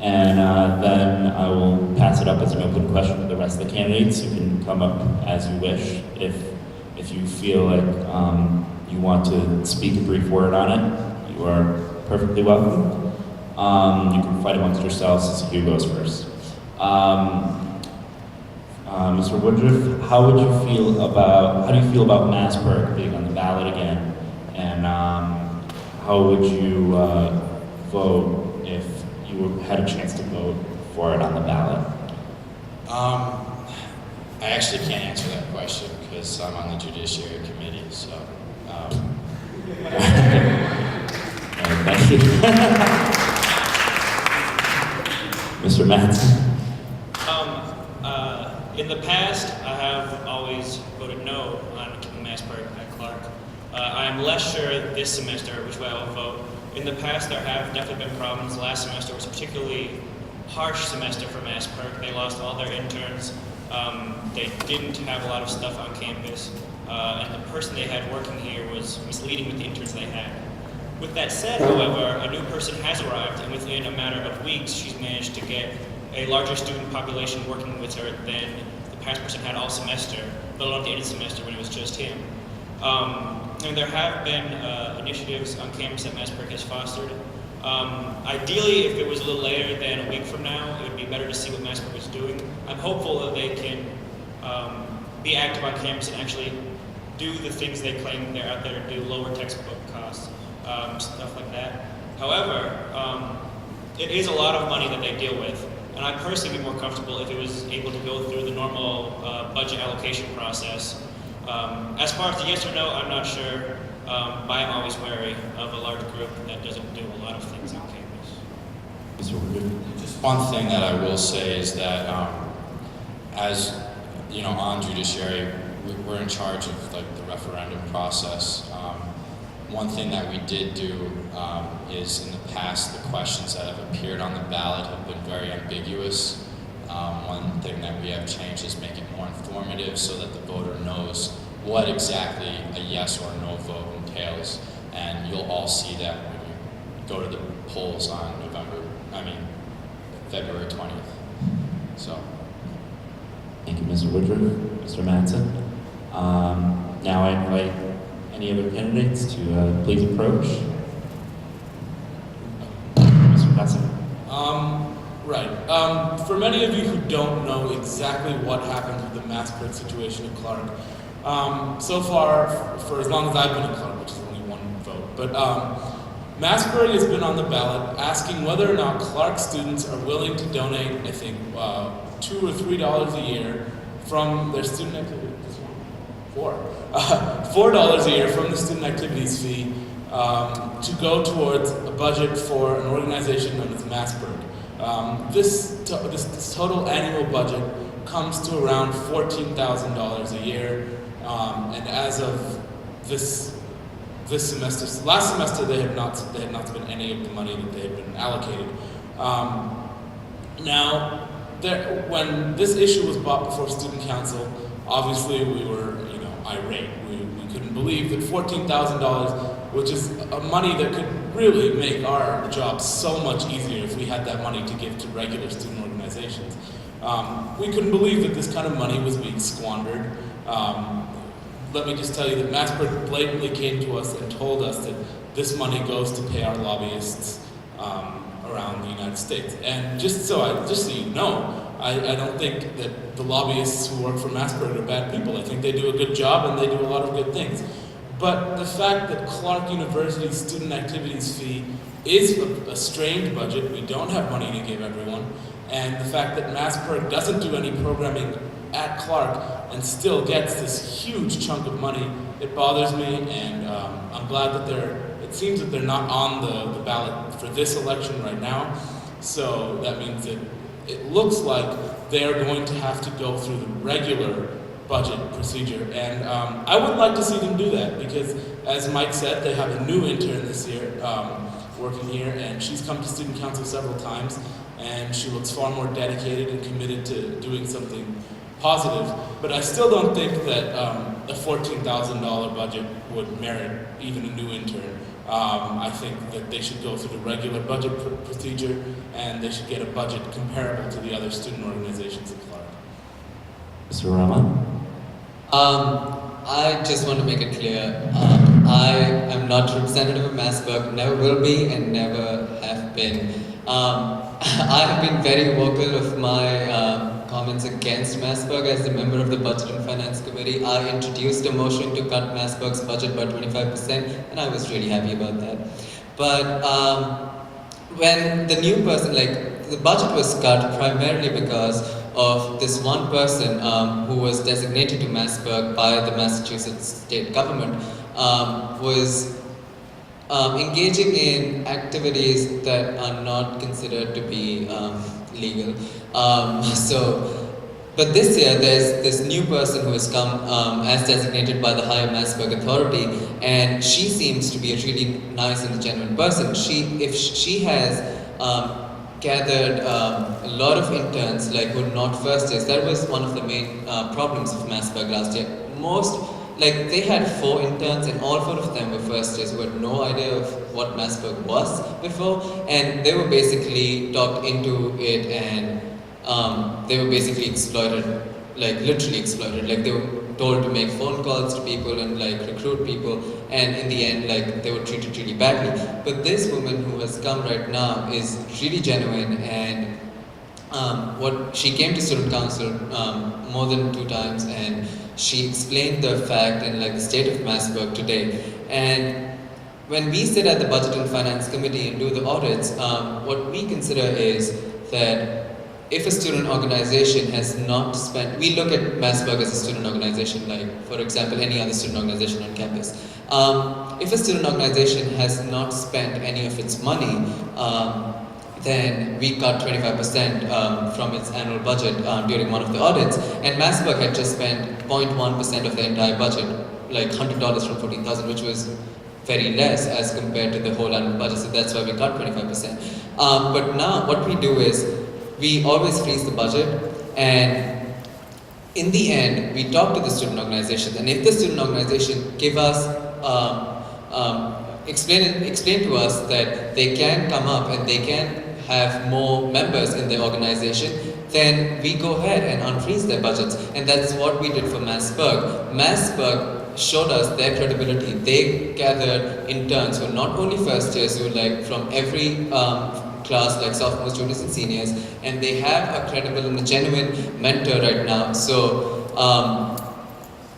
and then I will pass it up as an open question to the rest of the candidates. You can come up as you wish. If you feel like you want to speak a brief word on it, you are perfectly welcome. You can fight amongst yourselves to see who goes first. Mr. Woodruff, how do you feel about Massburg being on the ballot again? And how would you vote if you had a chance to vote for it on the ballot? I actually can't answer that question because I'm on the Judiciary Committee, so. Thank you. Mr. Matson. In the past, I have always voted no on keeping Massburg at Clark. I am less sure this semester which way I will vote. In the past, there have definitely been problems. Last semester was a particularly harsh semester for Massburg. They lost all their interns. They didn't have a lot of stuff on campus. And the person they had working here was misleading with the interns they had. With that said, however, a new person has arrived, and within a matter of weeks, she's managed to get a larger student population working with her than the past person had all semester, let alone the end of the semester when it was just him. And there have been initiatives on campus that Massburg has fostered. Ideally, if it was a little later than a week from now, it would be better to see what Massburg is doing. I'm hopeful that they can be active on campus and actually do the things they claim they're out there to do, lower textbook costs, stuff like that. However, it is a lot of money that they deal with, and I'd personally be more comfortable if it was able to go through the normal budget allocation process. As far as the yes or no, I'm not sure, but I'm always wary of a large group that doesn't do a lot of things on campus. Just one thing that I will say is that, as on judiciary, we're in charge of the referendum process. One thing that we did do is in the past, the questions that have appeared on the ballot have been very ambiguous. One thing that we have changed is make it more informative so that the voter knows what exactly a yes or no vote entails. And you'll all see that when you go to the polls on February 20th. So. Thank you, Mr. Woodruff. Mr. Matson. Now I invite any other candidates to please approach. Mr. Matson. Right. For many of you who don't know exactly what happened with the Massburg situation at Clark, so far, for as long as I've been at Clark, which is only one vote, but Massburg has been on the ballot asking whether or not Clark students are willing to donate, I think, $2 or $3 a year from their student activities. $4 a year from the student activities fee to go towards a budget for an organization known as Massburg. This total annual budget comes to around $14,000 a year, and as of this semester, last semester they had not spent any of the money that they had been allocated. Now, when this issue was brought before student council, obviously we were irate. We couldn't believe that $14,000, which is money that could really make our job so much easier if we had that money to give to regular student organizations. We couldn't believe that this kind of money was being squandered. Let me just tell you that Massburg blatantly came to us and told us that this money goes to pay our lobbyists around the United States. And just so you know, I don't think that the lobbyists who work for Massburg are bad people. I think they do a good job and they do a lot of good things. But the fact that Clark University's student activities fee is a strained budget, we don't have money to give everyone, and the fact that MassPerg doesn't do any programming at Clark and still gets this huge chunk of money, it bothers me, and I'm glad that it seems that they're not on the ballot for this election right now. So that means that it looks like they're going to have to go through the regular budget procedure. And I would like to see them do that because, as Mike said, they have a new intern this year working here, and she's come to student council several times, and she looks far more dedicated and committed to doing something positive. But I still don't think that a $14,000 budget would merit even a new intern. I think that they should go through the regular budget procedure, and they should get a budget comparable to the other student organizations at Clark. Mr. Rama? I just want to make it clear, I am not representative of MassPerg, never will be and never have been. I have been very vocal of my comments against MassPerg as a member of the Budget and Finance Committee. I introduced a motion to cut MassPerg's budget by 25%, and I was really happy about that. But when the new person, the budget was cut primarily because of this one person who was designated to MassPerg by the Massachusetts state government, was engaging in activities that are not considered to be legal. But this year there's this new person who has come as designated by the higher MassPerg authority, and she seems to be a really nice and genuine person. If she has gathered a lot of interns who are not first years. That was one of the main problems of MassPerg last year. They had 4 interns, and all 4 of them were first years who had no idea of what MassPerg was before, and they were basically talked into it, and they were basically exploited, literally exploited. They were told to make phone calls to people and recruit people, and in the end they were treated really badly. But this woman who has come right now is really genuine, and she came to student council more than 2 times, and she explained the fact and the state of MassPerg today. And when we sit at the Budget and Finance Committee and do the audits, what we consider is that if a student organization has not spent, we look at MassPerg as a student organization, for example any other student organization on campus. If a student organization has not spent any of its money, then we cut 25% from its annual budget during one of the audits, and MassPerg had just spent 0.1% of the entire budget, $100 from 14,000, which was very less as compared to the whole annual budget, so that's why we cut 25%. But now what we do is, we always freeze the budget, and in the end, we talk to the student organization, and if the student organization give us, explain to us that they can come up and they can have more members in their organization, then we go ahead and unfreeze their budgets, and that's what we did for MassPerg. MassPerg showed us their credibility. They gathered interns who are not only first years, who from every class, sophomores, juniors and seniors, and they have a credible and a genuine mentor right now. So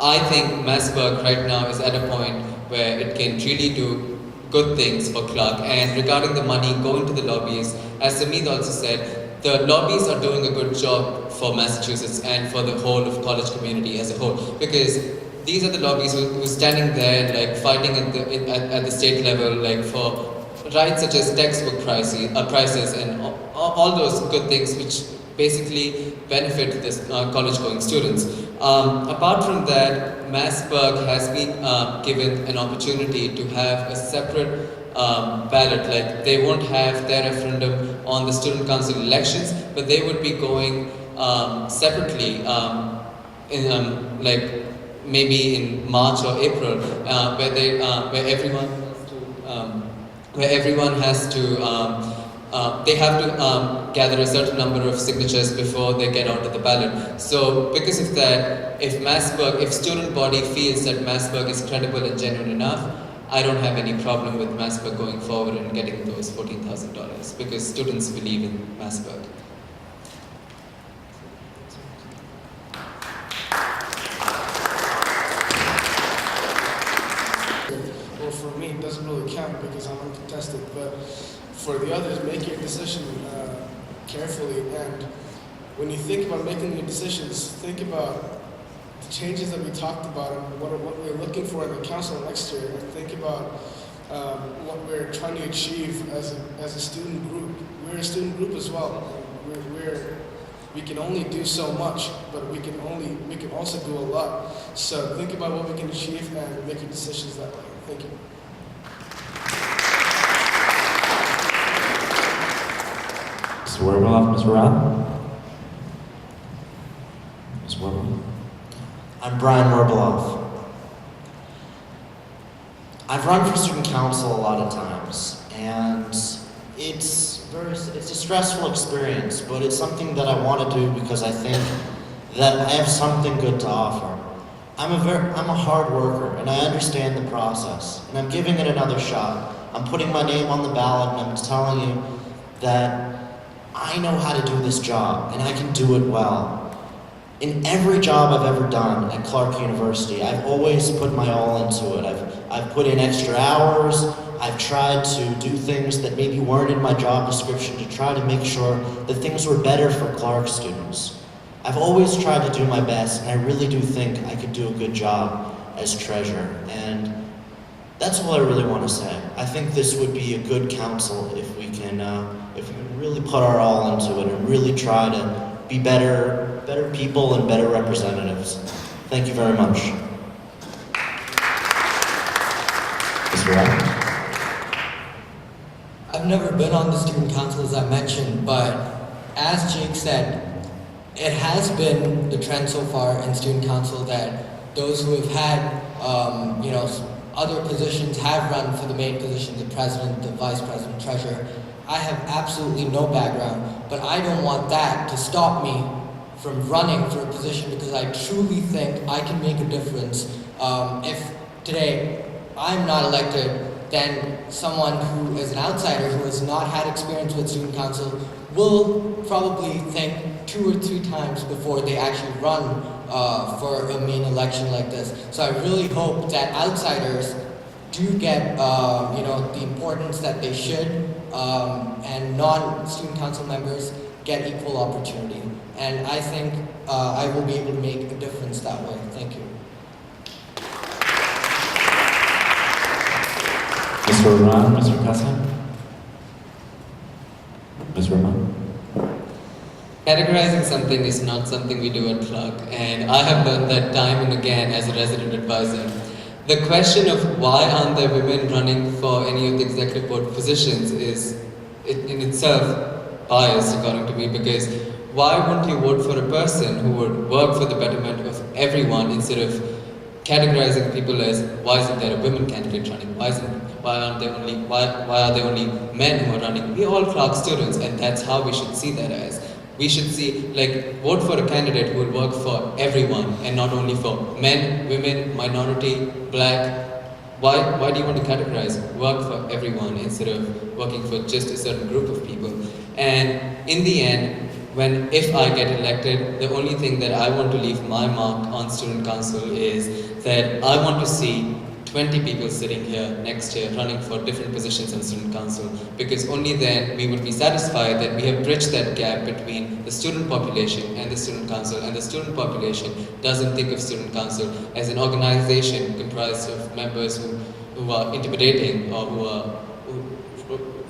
I think MassPerg right now is at a point where it can really do good things for Clark. And regarding the money going to the lobbies, as Samid also said, the lobbies are doing a good job for Massachusetts and for the whole of college community as a whole, because these are the lobbies who are standing there fighting at the state level for rights such as textbook prices and all those good things which basically benefit this college-going students. Apart from that, MassPerg has been given an opportunity to have a separate ballot. They won't have their referendum on the student council elections, but they would be going separately in maybe in March or April, where everyone has to they have to gather a certain number of signatures before they get onto the ballot. So because of that, if student body feels that MassPerg is credible and genuine enough, I don't have any problem with MassPerg going forward and getting those $14,000 because students believe in MassPerg. but for the others, make your decision carefully. And when you think about making your decisions, think about the changes that we talked about and what we're looking for in the council next year. And think about what we're trying to achieve as a student group. We're a student group as well. We can only do so much, but we can also do a lot. So think about what we can achieve and make your decisions that way. Thank you. Mr. Werbeloff, Ms. Barat? Ms. Werbeloff? I'm Brian Werbeloff. I've run for student council a lot of times, and it's a stressful experience, but it's something that I want to do because I think that I have something good to offer. I'm a hard worker, and I understand the process, and I'm giving it another shot. I'm putting my name on the ballot, and I'm telling you that I know how to do this job, and I can do it well. In every job I've ever done at Clark University, I've always put my all into it. I've put in extra hours. I've tried to do things that maybe weren't in my job description to try to make sure that things were better for Clark students. I've always tried to do my best, and I really do think I could do a good job as treasurer. And that's all I really want to say. I think this would be a good council if we can really put our all into it and really try to be better people and better representatives. Thank you very much. Mr. Ryan? I've never been on the student council, as I mentioned, but as Jake said, it has been the trend so far in student council that those who have had, other positions have run for the main positions, the president, the vice president, treasurer. I have absolutely no background, but I don't want that to stop me from running for a position because I truly think I can make a difference. If today I'm not elected, then someone who is an outsider who has not had experience with student council will probably think 2 or 3 times before they actually run for a main election like this. So I really hope that outsiders do get the importance that they should, and non-student council members get equal opportunity. And I think I will be able to make a difference that way. Thank you. Mr. Rahman, Mr. Kassan? Ms. Rahman? Categorizing something is not something we do at Clark, and I have learned that time and again as a resident advisor. The question of why aren't there women running for any of the executive board positions is in itself biased, according to me, because why wouldn't you vote for a person who would work for the betterment of everyone instead of categorizing people as why isn't there a women candidate running? Why are there only men who are running? We're all Clark students, and that's how we should see that as. We should see, vote for a candidate who will work for everyone and not only for men, women, minority, black. Why do you want to categorize? Work for everyone instead of working for just a certain group of people. And in the end, if I get elected, the only thing that I want to leave my mark on student council is that I want to see 20 people sitting here next year running for different positions on student council, because only then we would be satisfied that we have bridged that gap between the student population and the student council, and the student population doesn't think of student council as an organization comprised of members who are intimidating or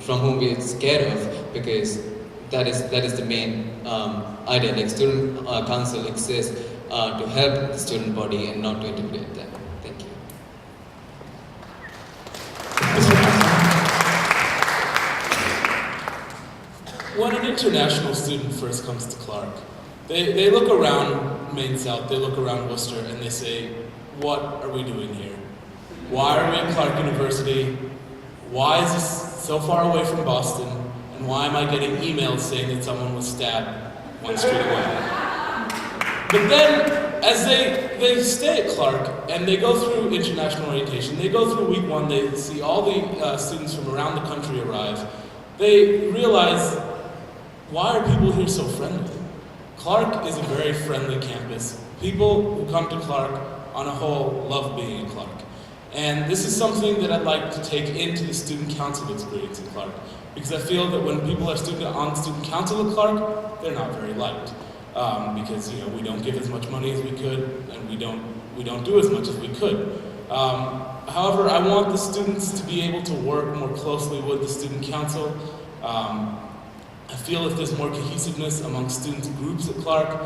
from whom we are scared of, because that is the main idea. Student council exists to help the student body and not to intimidate them. Thank you. When an international student first comes to Clark, they look around Maine South, they look around Worcester, and they say, what are we doing here? Why are we at Clark University? Why is this so far away from Boston? And why am I getting emails saying that someone was stabbed 1 street away? But then, as they stay at Clark, and they go through international orientation, they go through week 1, they see all the students from around the country arrive, they realize, why are people here so friendly? Clark is a very friendly campus. People who come to Clark, on a whole, love being at Clark. And this is something that I'd like to take into the student council experience at Clark, because I feel that when people are on student council at Clark, they're not very liked, because we don't give as much money as we could, and we don't do as much as we could. However, I want the students to be able to work more closely with the student council. I feel if there's more cohesiveness among student groups at Clark,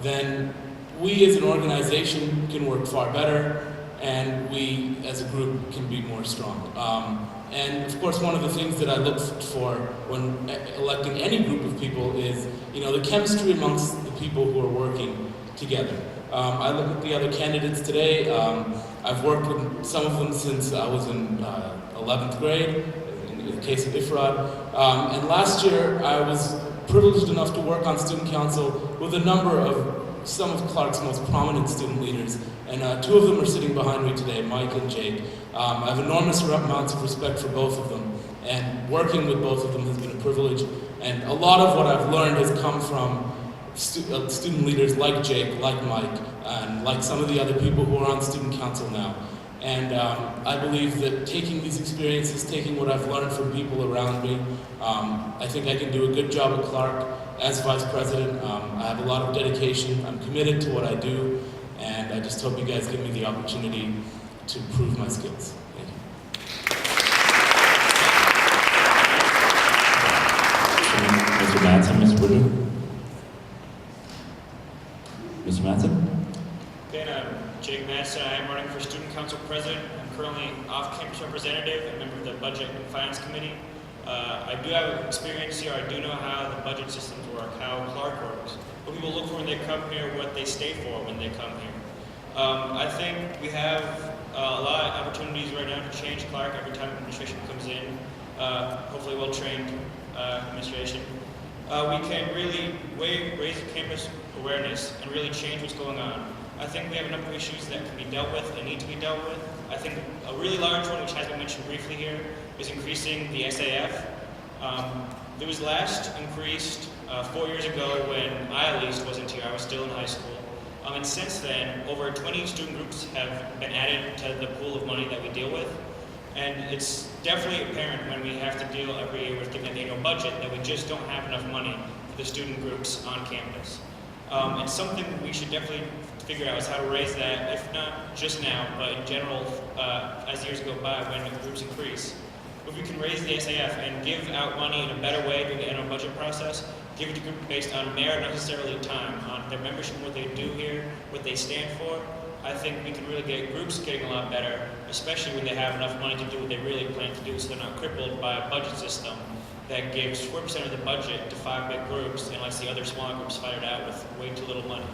then we as an organization can work far better, and we as a group can be more strong. And of course, one of the things that I look for when electing any group of people is, the chemistry amongst the people who are working together. I look at the other candidates today. I've worked with some of them since I was in 11th grade, in the case of Ifrad. And last year, I was privileged enough to work on student council with a number of some of Clark's most prominent student leaders. And two of them are sitting behind me today, Mike and Jake. I have enormous amounts of respect for both of them. And working with both of them has been a privilege. And a lot of what I've learned has come from student leaders like Jake, like Mike, and like some of the other people who are on student council now. And I believe that taking these experiences, taking what I've learned from people around me, I think I can do a good job at Clark as vice president. I have a lot of dedication. I'm committed to what I do, and I just hope you guys give me the opportunity to prove my skills. Thank you. Mr. Matson, Ms. Woodruff. Mr. Matson? Again, I'm Jake Matson. I am running for Student Council President. I'm currently off-campus representative and member of the Budget and Finance Committee. I do have experience here. I do know how the budget systems work, how Clark works, what people look for when they come here, what they stay for when they come here. I think we have a lot of opportunities right now to change Clark every time administration comes in, hopefully well-trained administration. We can really raise campus awareness and really change what's going on. I think we have a number of issues that can be dealt with and need to be dealt with. I think a really large one, which has been mentioned briefly here, is increasing the SAF. It was last increased 4 years ago when I at least wasn't here. I was still in high school. And since then, over 20 student groups have been added to the pool of money that we deal with. And it's definitely apparent when we have to deal every year with giving an annual budget that we just don't have enough money for the student groups on campus. It's something we should definitely figure out is how to raise that, if not just now, but in general, as years go by when the groups increase. If we can raise the SAF and give out money in a better way during the annual budget process, give it to groups based on merit, not necessarily time, on their membership, what they do here, what they stand for, I think we can really get groups getting a lot better, especially when they have enough money to do what they really plan to do, so they're not crippled by a budget system that gives 4% of the budget to 5 big groups and lets the other smaller groups fight it out with way too little money.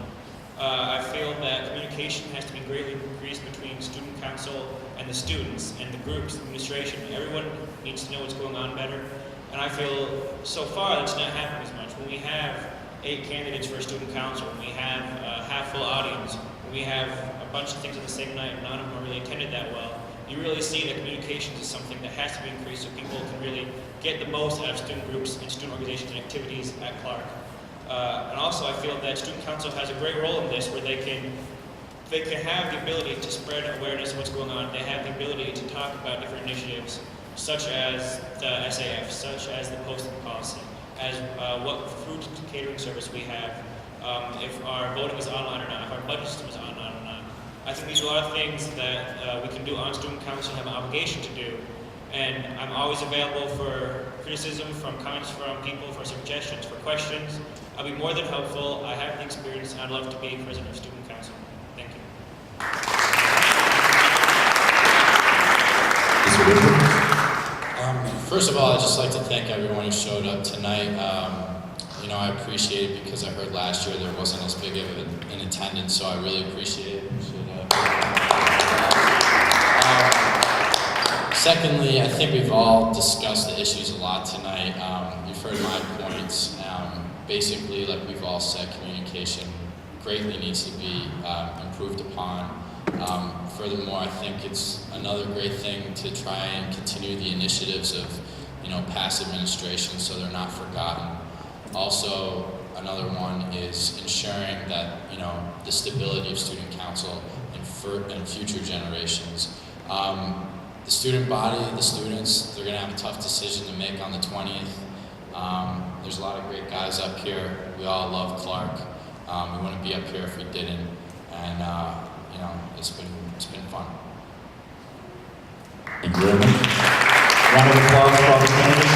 I feel that communication has to be greatly increased between student council and the students and the groups, the administration. Everyone needs to know what's going on better. And I feel so far that's not happening as much. When we have 8 candidates for a student council, when we have a half-full audience, when we have a bunch of things on the same night and none of them are really attended that well, you really see that communications is something that has to be increased so people can really get the most out of student groups and student organizations and activities at Clark. And also I feel that student council has a great role in this where they can have the ability to spread awareness of what's going on. They have the ability to talk about different initiatives such as the SAF, such as the posting policy, as what food catering service we have, if our voting is online or not, if our budget system is online or not. I think these are a lot of things that we can do on student council and have an obligation to do. And I'm always available for criticism, from comments from people, for suggestions, for questions. I'll be more than helpful. I have the experience, and I'd love to be president of student council. Thank you. First of all, I'd just like to thank everyone who showed up tonight. I appreciate it because I heard last year there wasn't as big of an attendance, so I really appreciate it. Secondly, I think we've all discussed the issues a lot tonight. You've heard my points. Basically, like we've all said, communication greatly needs to be improved upon. Furthermore, I think it's another great thing to try and continue the initiatives of, past administration so they're not forgotten. Also, another one is ensuring that, the stability of student council in future generations. The student body, the students, they're going to have a tough decision to make on the 20th. There's a lot of great guys up here. We all love Clark. We wouldn't be up here if we didn't. And you know, it's been fun. Thank you very much. Round of applause for all the candidates.